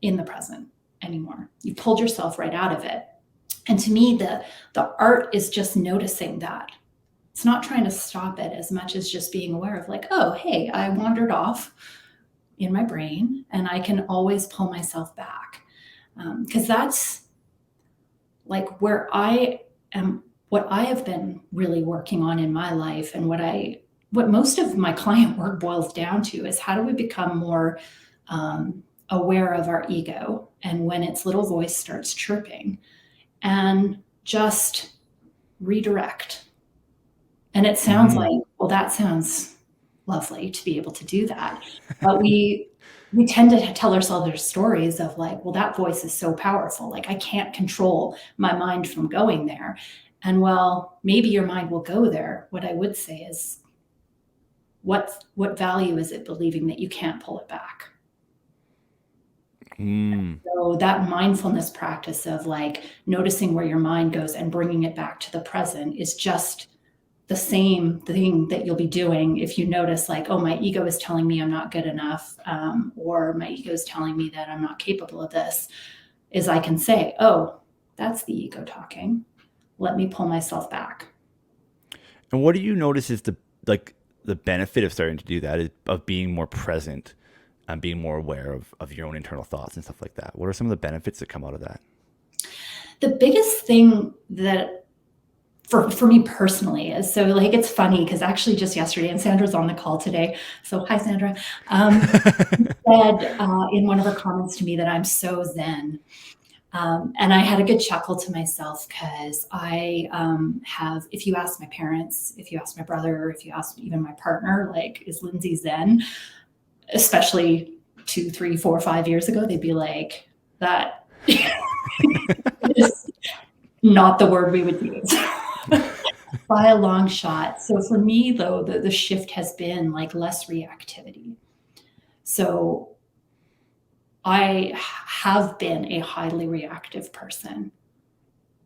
in the present anymore. You pulled yourself right out of it. And to me, the art is just noticing that. It's not trying to stop it as much as just being aware of like, oh, hey, I wandered off in my brain and I can always pull myself back. Because that's like where I am, what I have been really working on in my life, and what most of my client work boils down to is how do we become more aware of our ego and when its little voice starts chirping, and just redirect. And it sounds like, well, that sounds lovely to be able to do that. But we tend to tell ourselves stories of like, well, that voice is so powerful. Like I can't control my mind from going there. And well, maybe your mind will go there. What I would say is, what value is it believing that you can't pull it back? So that mindfulness practice of like noticing where your mind goes and bringing it back to the present is just the same thing that you'll be doing if you notice like, oh, my ego is telling me I'm not good enough, or my ego is telling me that I'm not capable of this, is I can say, oh, that's the ego talking. Let me pull myself back. And what do you notice is the benefit of starting to do that, is of being more present and being more aware of your own internal thoughts and stuff like that? What are some of the benefits that come out of that? The biggest thing that for me personally is, so like, it's funny because actually just yesterday, and Sandra's on the call today. So hi, Sandra. Said in one of her comments to me that I'm so zen. And I had a good chuckle to myself because I have, if you ask my parents, if you ask my brother, if you ask even my partner, like, is Lindsay zen? Especially 2, 3, 4, 5 years ago, they'd be like, that is not the word we would use by a long shot. So for me, though, the shift has been like less reactivity. So I have been a highly reactive person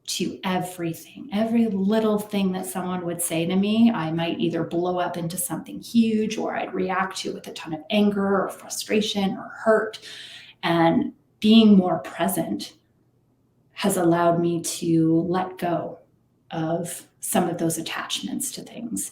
to everything. Every little thing that someone would say to me, I might either blow up into something huge, or I'd react to with a ton of anger or frustration or hurt. And being more present has allowed me to let go of some of those attachments to things.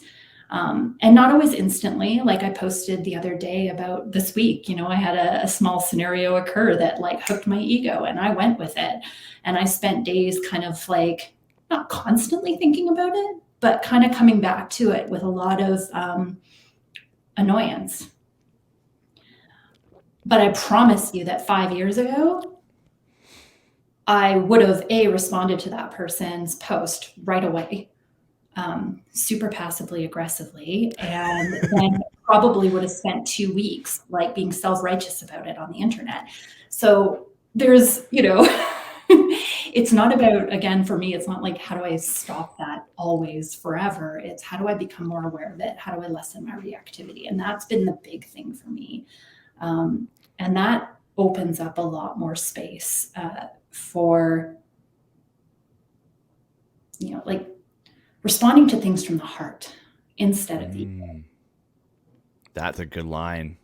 And not always instantly. Like I posted the other day about this week, I had a small scenario occur that like hooked my ego, and I went with it. And I spent days kind of like not constantly thinking about it, but kind of coming back to it with a lot of annoyance. But I promise you that 5 years ago, I would have responded to that person's post right away. Super passively aggressively, and then probably would have spent 2 weeks like being self-righteous about it on the internet. So there's, it's not about, again, for me, it's not like, how do I stop that always forever? It's how do I become more aware of it? How do I lessen my reactivity? And that's been the big thing for me. And that opens up a lot more space for, like responding to things from the heart instead of the ego. That's a good line.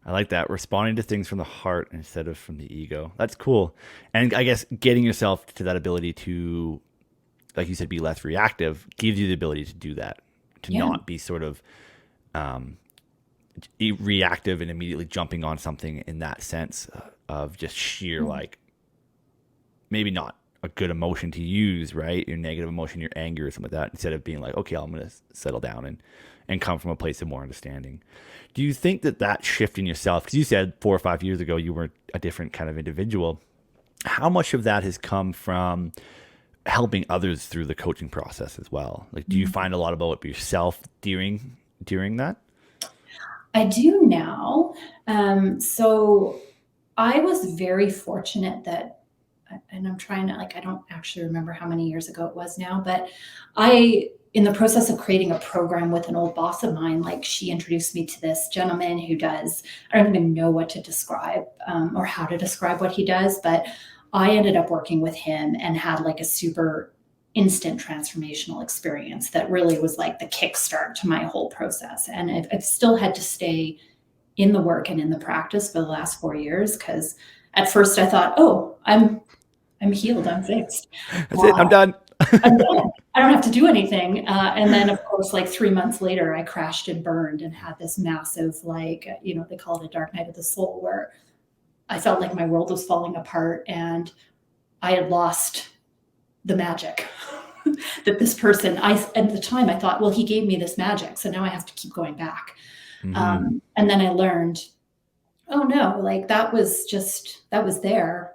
I like that. Responding to things from the heart instead of from the ego. That's cool. And I guess getting yourself to that ability to, like you said, be less reactive gives you the ability to do that, to not be sort of reactive and immediately jumping on something in that sense of just sheer, like, maybe not a good emotion to use, right? Your negative emotion, your anger or something like that, instead of being like, okay, I'm going to settle down and come from a place of more understanding. Do you think that shift in yourself, because you said 4 or 5 years ago you were a different kind of individual, how much of that has come from helping others through the coaching process as well? Like, do you find a lot about yourself during that? I do now. So I was very fortunate that, and I'm trying to, like, I don't actually remember how many years ago it was now, but in the process of creating a program with an old boss of mine, like she introduced me to this gentleman who does, I don't even know what to describe or how to describe what he does, but I ended up working with him and had like a super instant transformational experience that really was like the kickstart to my whole process. And I've still had to stay in the work and in the practice for the last 4 years, because at first I thought, oh, I'm healed, I'm fixed. That's it. I'm done. I'm done. I don't have to do anything. And then, of course, like 3 months later, I crashed and burned and had this massive, like, they call it a dark night of the soul, where I felt like my world was falling apart and I had lost the magic that this person, at the time I thought, well, he gave me this magic, so now I have to keep going back. And then I learned, oh no, like that was there.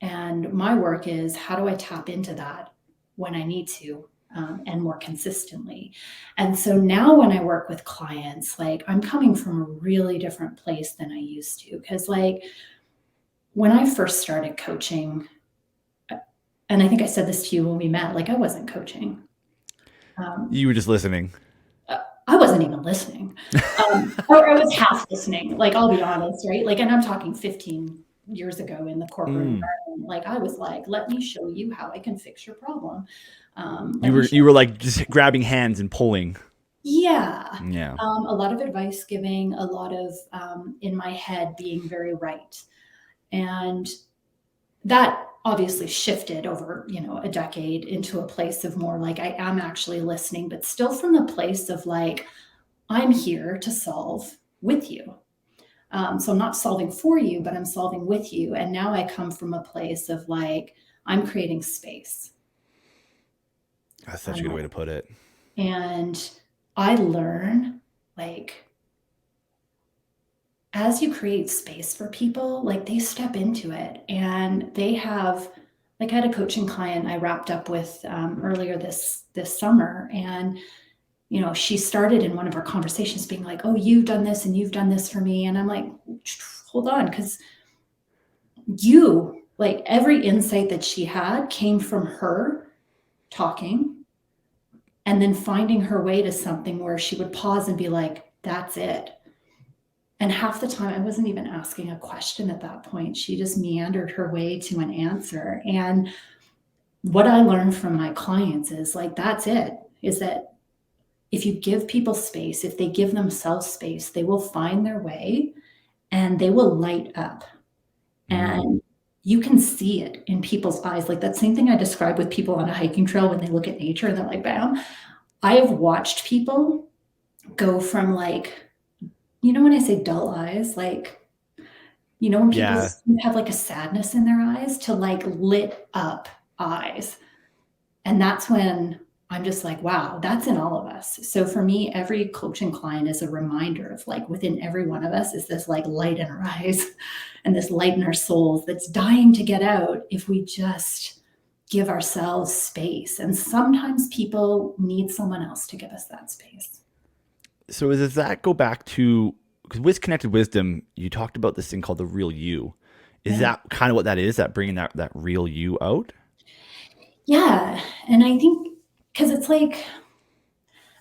And my work is, how do I tap into that when I need to, and more consistently? And so now when I work with clients, like I'm coming from a really different place than I used to. Because like when I first started coaching, and I think I said this to you when we met, like I wasn't coaching. You were just listening. I wasn't even listening. Or I was half listening, like I'll be honest, right? Like, and I'm talking 15 years ago in the corporate environment. Like I was like, let me show you how I can fix your problem. You were like just grabbing hands and pulling. Yeah. Yeah. A lot of advice giving, a lot of in my head being very right. And that obviously shifted over, a decade into a place of more like I am actually listening, but still from the place of like, I'm here to solve with you. So I'm not solving for you, but I'm solving with you. And now I come from a place of like, I'm creating space. That's such a good way to put it. And I learn, like, as you create space for people, like they step into it and they have, like I had a coaching client I wrapped up with earlier this summer. And she started in one of our conversations being like, oh, you've done this and you've done this for me. And I'm like, hold on, because like every insight that she had came from her talking and then finding her way to something where she would pause and be like, that's it. And half the time I wasn't even asking a question at that point. She just meandered her way to an answer. And what I learned from my clients is like, that's it, is that if you give people space, if they give themselves space, they will find their way and they will light up. And you can see it in people's eyes. Like that same thing I described with people on a hiking trail when they look at nature and they're like, bam. I have watched people go from like, when I say dull eyes, like, when people have like a sadness in their eyes to like lit up eyes. And that's when I'm just like, wow, that's in all of us. So for me, every coaching client is a reminder of like within every one of us is this like light in our eyes and this light in our souls that's dying to get out if we just give ourselves space. And sometimes people need someone else to give us that space. So does that go back to, because with Connected Wisdom, you talked about this thing called the real you. Is that kind of what that is, that bringing that real you out? Yeah. And I think, because it's like,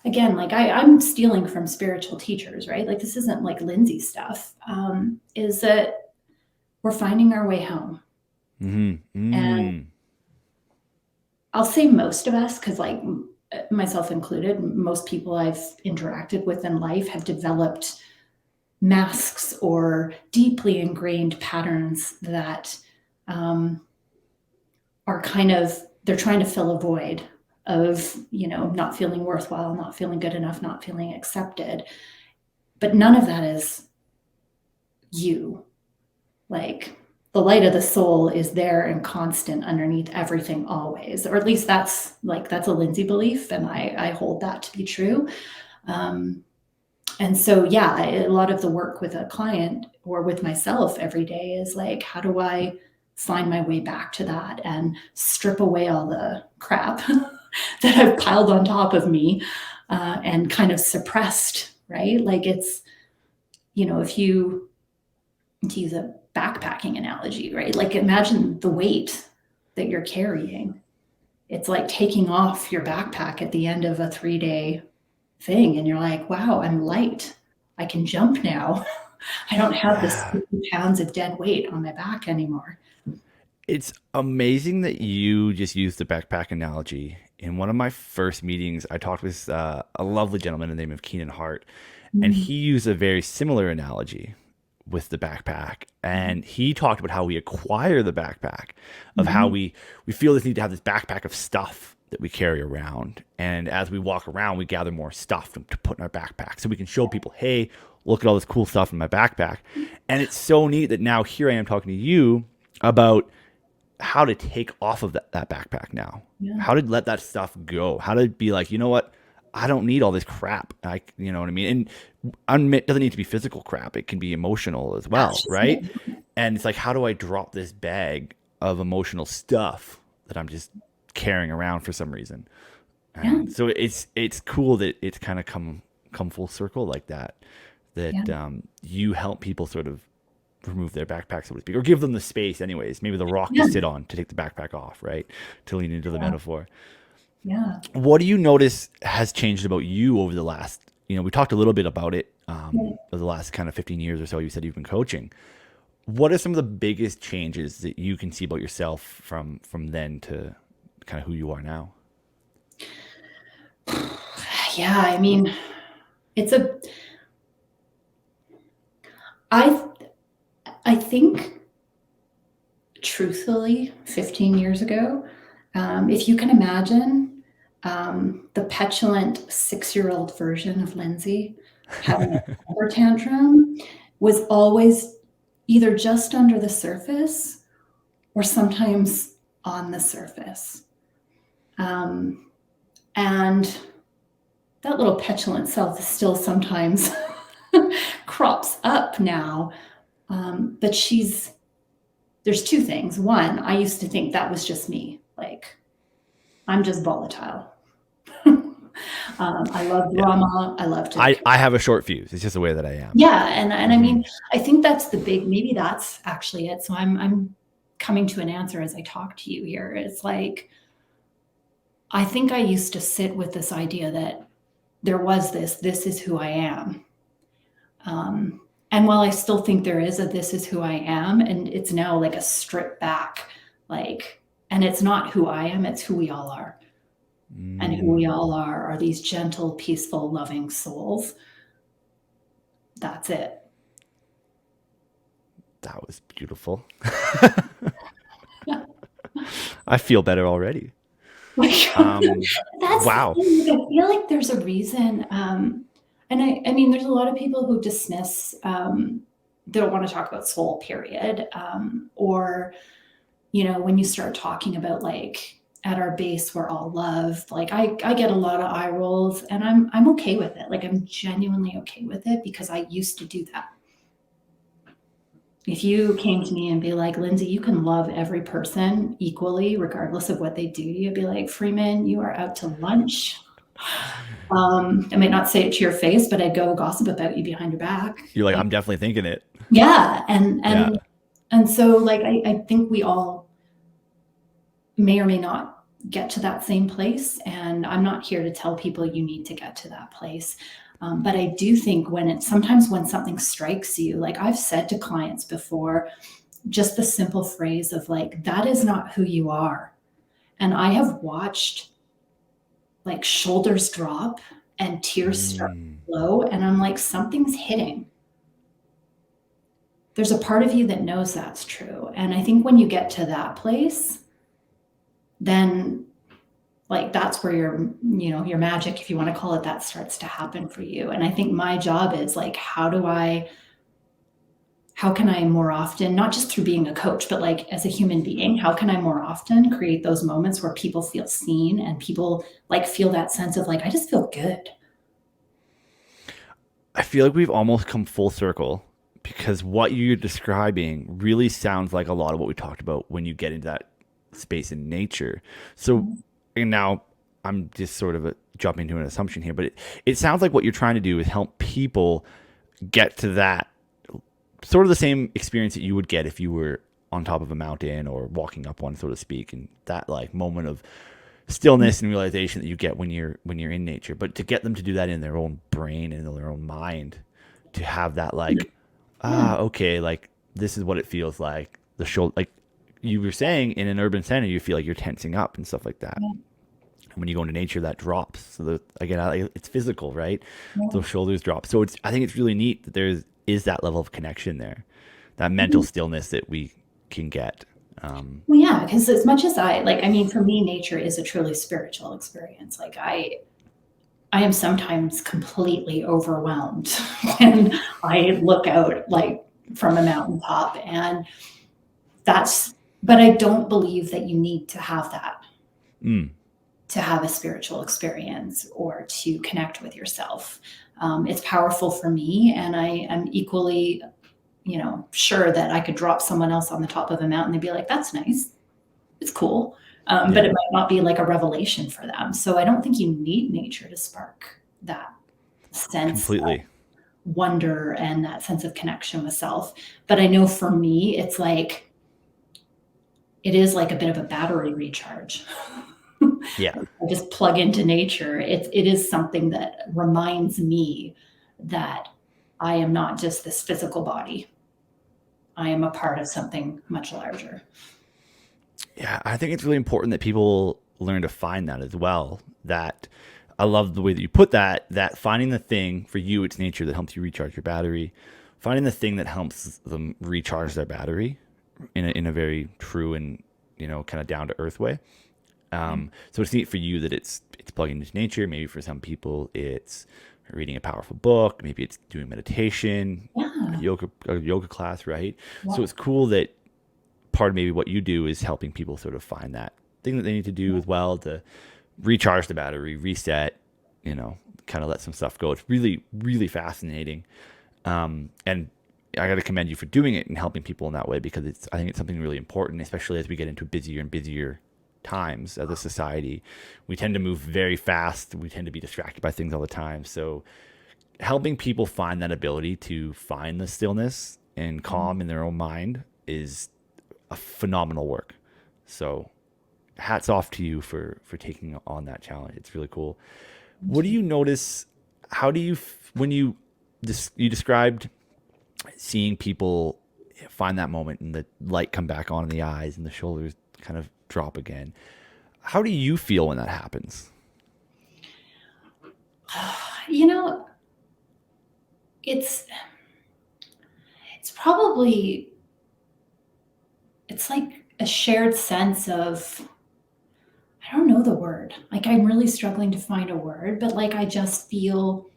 again, like I'm stealing from spiritual teachers, right? Like this isn't like Lindsay stuff, is that we're finding our way home. And I'll say most of us, because like myself included, most people I've interacted with in life have developed masks or deeply ingrained patterns that are kind of, they're trying to fill a void of, not feeling worthwhile, not feeling good enough, not feeling accepted. But none of that is you. Like the light of the soul is there and constant underneath everything always, or at least that's a Lindsay belief. And I hold that to be true. And so, yeah, a lot of the work with a client or with myself every day is like, how do I find my way back to that and strip away all the crap that I've piled on top of me and kind of suppressed, right? Like it's, if you, to use a backpacking analogy, right? Like imagine the weight that you're carrying. it's like taking off your backpack at the end of a 3-day thing. And you're like, wow, I'm light. I can jump now. I don't have this Yeah. 50 pounds of dead weight on my back anymore. It's amazing that you just used the backpack analogy. In one of my first meetings, I talked with a lovely gentleman in the name of Keenan Hart, and Mm. he used a very similar analogy with the backpack. And he talked about how we acquire the backpack, of how Right. we feel this need to have this backpack of stuff that we carry around. And as we walk around, we gather more stuff to put in our backpack so we can show people, hey, look at all this cool stuff in my backpack. And it's so neat that now here I am talking to you about how to take off of that backpack now. Yeah. How to let that stuff go. How to be like, you know what? I don't need all this crap. You know what I mean? And it doesn't need to be physical crap. It can be emotional as well, That's just right? it. And it's like, how do I drop this bag of emotional stuff that I'm just carrying around for some reason? Yeah. And so it's cool that it's kind of come full circle like that. Yeah. That you help people sort of remove their backpack, so to speak, or give them the space, anyways. Maybe the rock to Yeah. sit on to take the backpack off, right? To lean into the Yeah. metaphor. Yeah. What do you notice has changed about you over the last? We talked a little bit about it Yeah. over the last kind of 15 years or so. You said you've been coaching. What are some of the biggest changes that you can see about yourself from then to kind of who you are now? Yeah. I mean, it's a, I, I think truthfully, 15 years ago, if you can imagine the petulant 6-year-old version of Lindsay having a temper tantrum was always either just under the surface or sometimes on the surface. Um, and that little petulant self still sometimes crops up now. But there's two things. One, I used to think that was just me. Like, I'm just volatile. I love Yeah, drama. I love to, I have a short fuse. It's just the way that I am. yeah. And I Hmm. mean, I think that's maybe that's actually it. So I'm coming to an answer as I talk to you here. It's like, I think I used to sit with this idea that there was this is who I am. Um, and while I still think there is this is who I am, and it's now like a strip back, like, and it's not who I am, it's who we all are. And who we Mm, all are these gentle, peaceful, loving souls. That's it. that was beautiful. I feel better already. Like, Um, that's the wow. thing. Like, I feel like there's a reason. And I mean, there's a lot of people who dismiss, they don't want to talk about soul, period. Or, when you start talking about like at our base, we're all love. Like I get a lot of eye rolls and I'm okay with it. Like I'm genuinely okay with it because I used to do that. If you came to me and be like, Lindsay, you can love every person equally, regardless of what they do to you, I'd be like, Freeman, you are out to lunch. I might not say it to your face, but I'd go gossip about you behind your back. You're like, Like, I'm definitely thinking it. yeah. And Yeah. and so like I think we all may or may not get to that same place. And I'm not here to tell people you need to get to that place. But I do think sometimes when something strikes you, like I've said to clients before, just the simple phrase of like, that is not who you are. And I have watched like shoulders drop and tears start Mm. to flow. And I'm like, something's hitting. There's a part of you that knows that's true. And I think when you get to that place, then like that's where your magic, if you want to call it that, starts to happen for you. And I think my job is like, how can I more often, not just through being a coach, but like as a human being, how can I more often create those moments where people feel seen and people like feel that sense of like, I just feel good. I feel like we've almost come full circle because what you're describing really sounds like a lot of what we talked about when you get into that space in nature. So, and now I'm just sort of jumping to an assumption here, but it sounds like what you're trying to do is help people get to that sort of the same experience that you would get if you were on top of a mountain or walking up one, so to speak, and that like moment of stillness and realization that you get when you're in nature. But to get them to do that in their own brain and in their own mind, to have that like, Yeah. okay, like this is what it feels like. The shoulder, like you were saying, in an urban center, you feel like you're tensing up and stuff like that. Yeah. And when you go into nature, that drops. So that again, it's physical, right? Yeah. Those shoulders drop. So it's I think it's really neat that is that level of connection there, that mental Mhm. stillness that we can get. Well, yeah, because as much as I mean, for me, nature is a truly spiritual experience. Like I am sometimes completely overwhelmed when I look out like from a mountaintop, and that's, but I don't believe that you need to have that Mm, to have a spiritual experience or to connect with yourself. It's powerful for me, and I am equally, sure that I could drop someone else on the top of a mountain and be like, "That's nice, it's cool," but yeah, it might not be like a revelation for them. So I don't think you need nature to spark that sense of completely. wonder and that sense of connection with self. But I know for me, it's like it is like a bit of a battery recharge. Yeah, I just plug into nature. It is something that reminds me that I am not just this physical body. I am a part of something much larger. yeah. I think it's really important that people learn to find that as well. That I love the way that you put that. That finding the thing for you, it's nature that helps you recharge your battery. Finding the thing that helps them recharge their battery in a very true and kind of down to earth way. Yeah. So it's neat for you that it's plugging into nature. Maybe for some people, it's reading a powerful book. Maybe it's doing meditation, Yeah. a yoga class, right? So Yeah. it's cool that part of maybe what you do is helping people sort of find that thing that they need to do Yeah. as well to recharge the battery, reset, kind of let some stuff go. It's really, really fascinating. And I got to commend you for doing it and helping people in that way because I think it's something really important, especially as we get into busier and busier times as a society. We tend to move very fast. We tend to be distracted by things all the time. So helping people find that ability to find the stillness and calm in their own mind is a phenomenal work. So hats off to you for taking on that challenge. It's really cool. What Thank do you. you notice? How do you when you described seeing people find that moment and the light come back on in the eyes and the shoulders kind of drop again? How do you feel when that happens? You know, it's it's probably it's like a shared sense of, I don't know the word. Like I'm really struggling to find a word, but like I just feel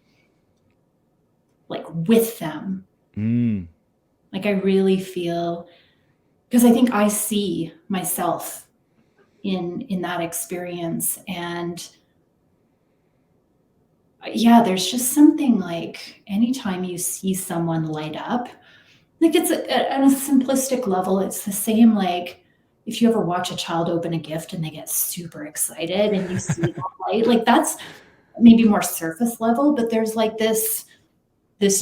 like with them. Mm, Like I really feel, because I think I see myself in that experience, and yeah, there's just something like anytime you see someone light up, like it's at a simplistic level, it's the same like if you ever watch a child open a gift and they get super excited and you see that light, like that's maybe more surface level, but there's like this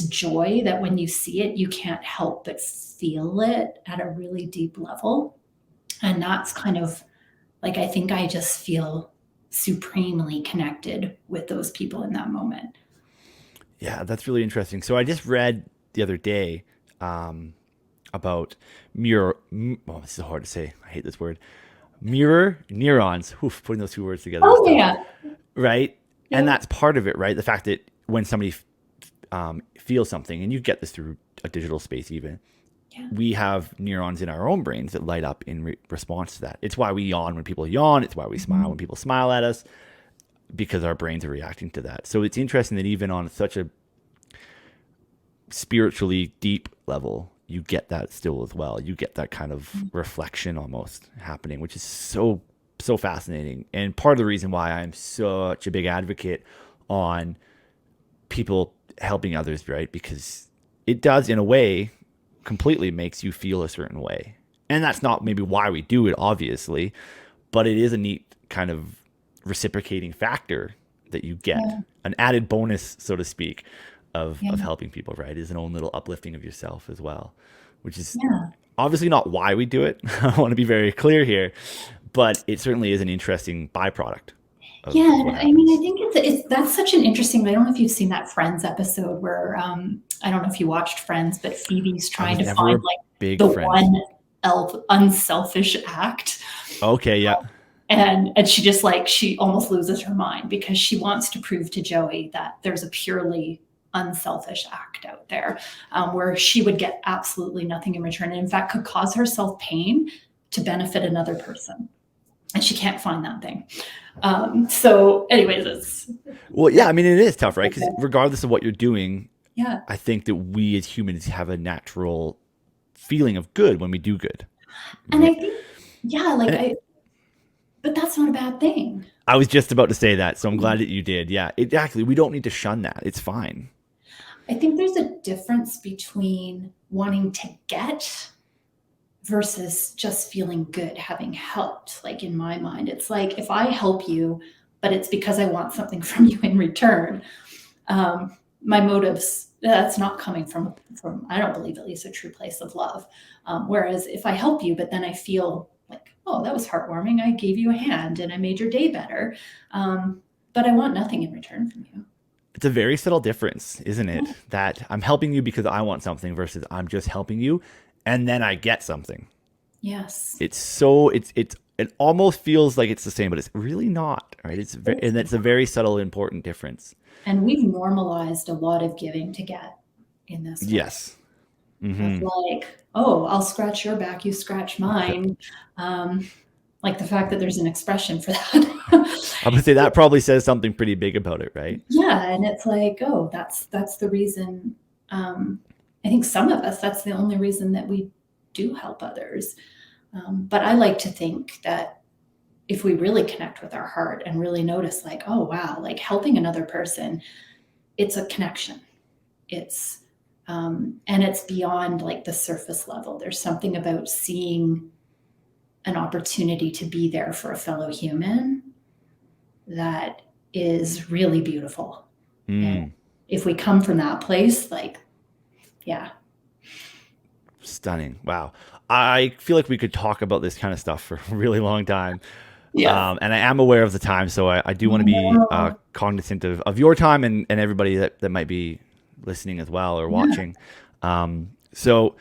joy that when you see it, you can't help but feel it at a really deep level. And that's kind of like, I think I just feel supremely connected with those people in that moment. yeah, that's really interesting. So I just read the other day um, about well, this is hard to say. I hate this word. Mirror neurons. Oof, putting those two words together is Oh, tough, yeah. right? And Yeah. that's part of it, right? The fact that when somebody feels something, and you get this through a digital space, even Yeah. we have neurons in our own brains that light up in response to that. It's why we yawn when people yawn. It's why we smile Mhm. when people smile at us because our brains are reacting to that. So it's interesting that even on such a spiritually deep level, you get that still as well. You get that kind of reflection almost happening, which is so fascinating. And part of the reason why I'm such a big advocate on people helping others, right? Because it does, in a way, completely makes you feel a certain way. And that's not maybe why we do it, obviously, but it is a neat kind of reciprocating factor that you get, Yeah. an added bonus, so to speak, of Yeah. helping people, right? Is an own little uplifting of yourself as well, which is Yeah. obviously not why we do it. I want to be very clear here, but it certainly is an interesting byproduct Yeah, of what I mean, I happens. think it's that's such an interesting. I don't know if you've seen that Friends episode where I don't know if you watched Friends, but Phoebe's I trying was to never find a like big the Friends. one unselfish act, Okay, yeah. and she just like she almost loses her mind because she wants to prove to Joey that there's a purely unselfish act out there, where she would get absolutely nothing in return, and in fact could cause herself pain to benefit another person, and she can't find that thing. So, anyways, it's Well, yeah, that. I mean, it is tough, right? Because regardless of what you're doing, Yeah, I think that we as humans have a natural feeling of good when we do good, and right? I think, yeah, like And I, but that's not a bad thing. I was just about to say that, so I'm glad that you did. Yeah, exactly. We don't need to shun that. It's fine. I think there's a difference between wanting to get versus just feeling good having helped. Like in my mind, it's like if I help you, but it's because I want something from you in return, my motives, that's not coming from I don't believe at least a true place of love. Whereas if I help you, but then I feel like, oh, that was heartwarming, I gave you a hand and I made your day better, but I want nothing in return from you. It's a very subtle difference, isn't it? That I'm helping you because I want something versus I'm just helping you and then I get something. Yes. It almost feels like it's the same, but it's really not, right? And it's a very subtle, important difference. And we've normalized a lot of giving to get in this world. Yes. Of Hmm. like, oh, I'll scratch your back, you scratch mine. Um, like the fact that there's an expression for that. I would say that probably says something pretty big about it, right? Yeah, and it's like, oh, that's the reason. I think some of us, that's the only reason that we do help others. But I like to think that if we really connect with our heart and really notice, like, oh wow, like helping another person, it's a connection. It's and it's beyond like the surface level. There's something about seeing an opportunity to be there for a fellow human that is really beautiful. And Mm, if we come from that place, like, yeah. stunning. Wow. I feel like we could talk about this kind of stuff for a really long time. Yes. And I am aware of the time, so I do want to be No. cognizant of your time and everybody that might be listening as well or Yeah. watching. So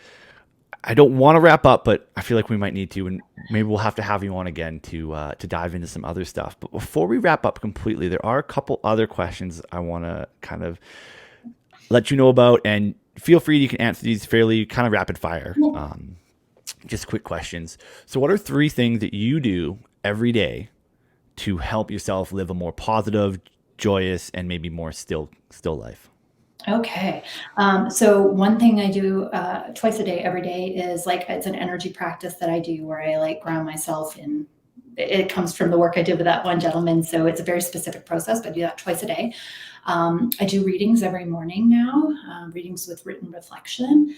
I don't want to wrap up, but I feel like we might need to, and maybe we'll have to have you on again to dive into some other stuff. But before we wrap up completely, there are a couple other questions I want to kind of let you know about, and feel free, you can answer these fairly kind of rapid fire. Just quick questions. So, what are three things that you do every day to help yourself live a more positive, joyous, and maybe more still life? Okay. So one thing I do twice a day, every day is like it's an energy practice that I do where I like ground myself in. It comes from the work I did with that one gentleman, so it's a very specific process. But I do that twice a day. I do readings every morning now, readings with written reflection,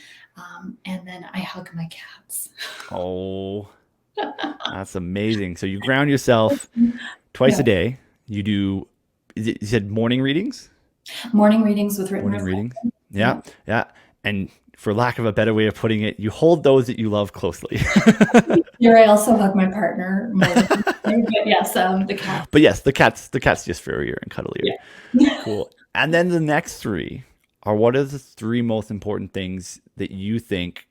and then I hug my cats. Oh, that's amazing. So you ground yourself twice Yeah, a day. You do, you said morning readings? morning readings with written Morning readings. reflection. Yeah. Yeah. Yeah. And for lack of a better way of putting it, you hold those that you love closely. Here I also hug my partner more than but yes, the cat. But yes, the cat's just furrier and cuddlier. Yeah. Cool. And then the next three are, what are the three most important things that you think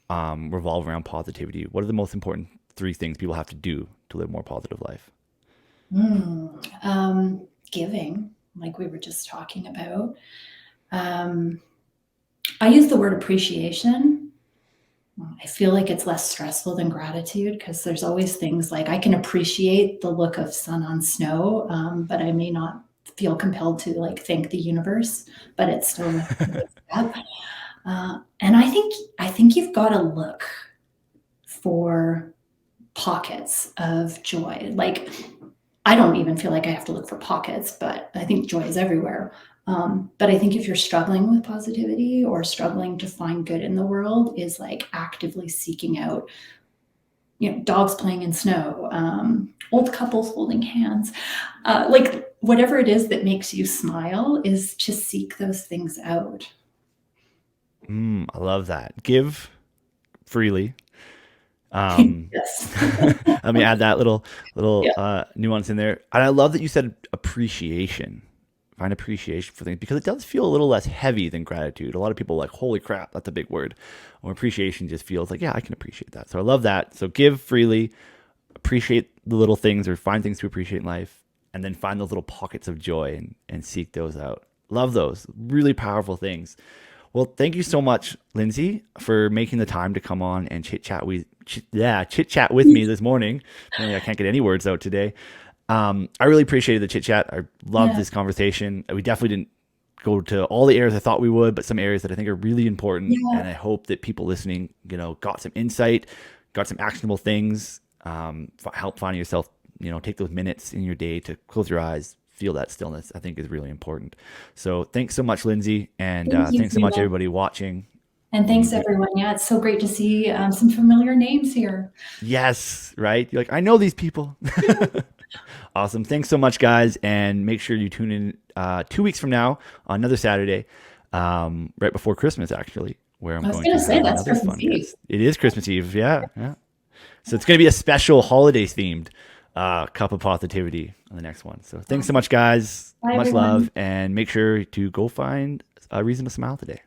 revolve around positivity? What are the most important three things people have to do to live a more positive life? Giving, like we were just talking about. Um, I use the word appreciation. I feel like it's less stressful than gratitude because there's always things like I can appreciate the look of sun on snow, but I may not feel compelled to like thank the universe, but it's still a good step. And I think you've got to look for pockets of joy. Like I don't even feel like I have to look for pockets, but I think joy is everywhere. But I think if you're struggling with positivity or struggling to find good in the world, is like actively seeking out, dogs playing in snow, old couples holding hands, like whatever it is that makes you smile, is to seek those things out. I love that. Give freely. Yes. Let me add that little Yeah. nuance in there. And I love that you said appreciation. Find appreciation for things because it does feel a little less heavy than gratitude. A lot of people are like, holy crap, that's a big word. Or appreciation just feels like, yeah, I can appreciate that. So I love that. So give freely, appreciate the little things or find things to appreciate in life, and then find those little pockets of joy and seek those out. Love those. Really powerful things. Well, thank you so much, Lindsay, for making the time to come on and chit chat with me this morning. Apparently, I can't get any words out today. I really appreciated the chit chat. I loved Yeah. this conversation. We definitely didn't go to all the areas I thought we would, but some areas that I think are really important. Yeah. And I hope that people listening, got some insight, got some actionable things, help finding yourself, take those minutes in your day to close your eyes, feel that stillness, I think is really important. So thanks so much, Lindsay. And Thank you, thanks so much, Freeman. everybody watching. And thanks, everyone. Yeah, it's so great to see some familiar names here. Yes, right? You're like, I know these people. Awesome. Thanks so much, guys. And make sure you tune in 2 weeks from now on another Saturday, right before Christmas, actually, where I'm I was going going to to say have that's another Christmas fun Eve. guest. It is Christmas Eve. Yeah. Yeah. So it's going to be a special holidays themed cup of positivity on the next one. So thanks so Awesome. much, guys. Bye, Much love. everyone. And make sure to go find a reason to smile today.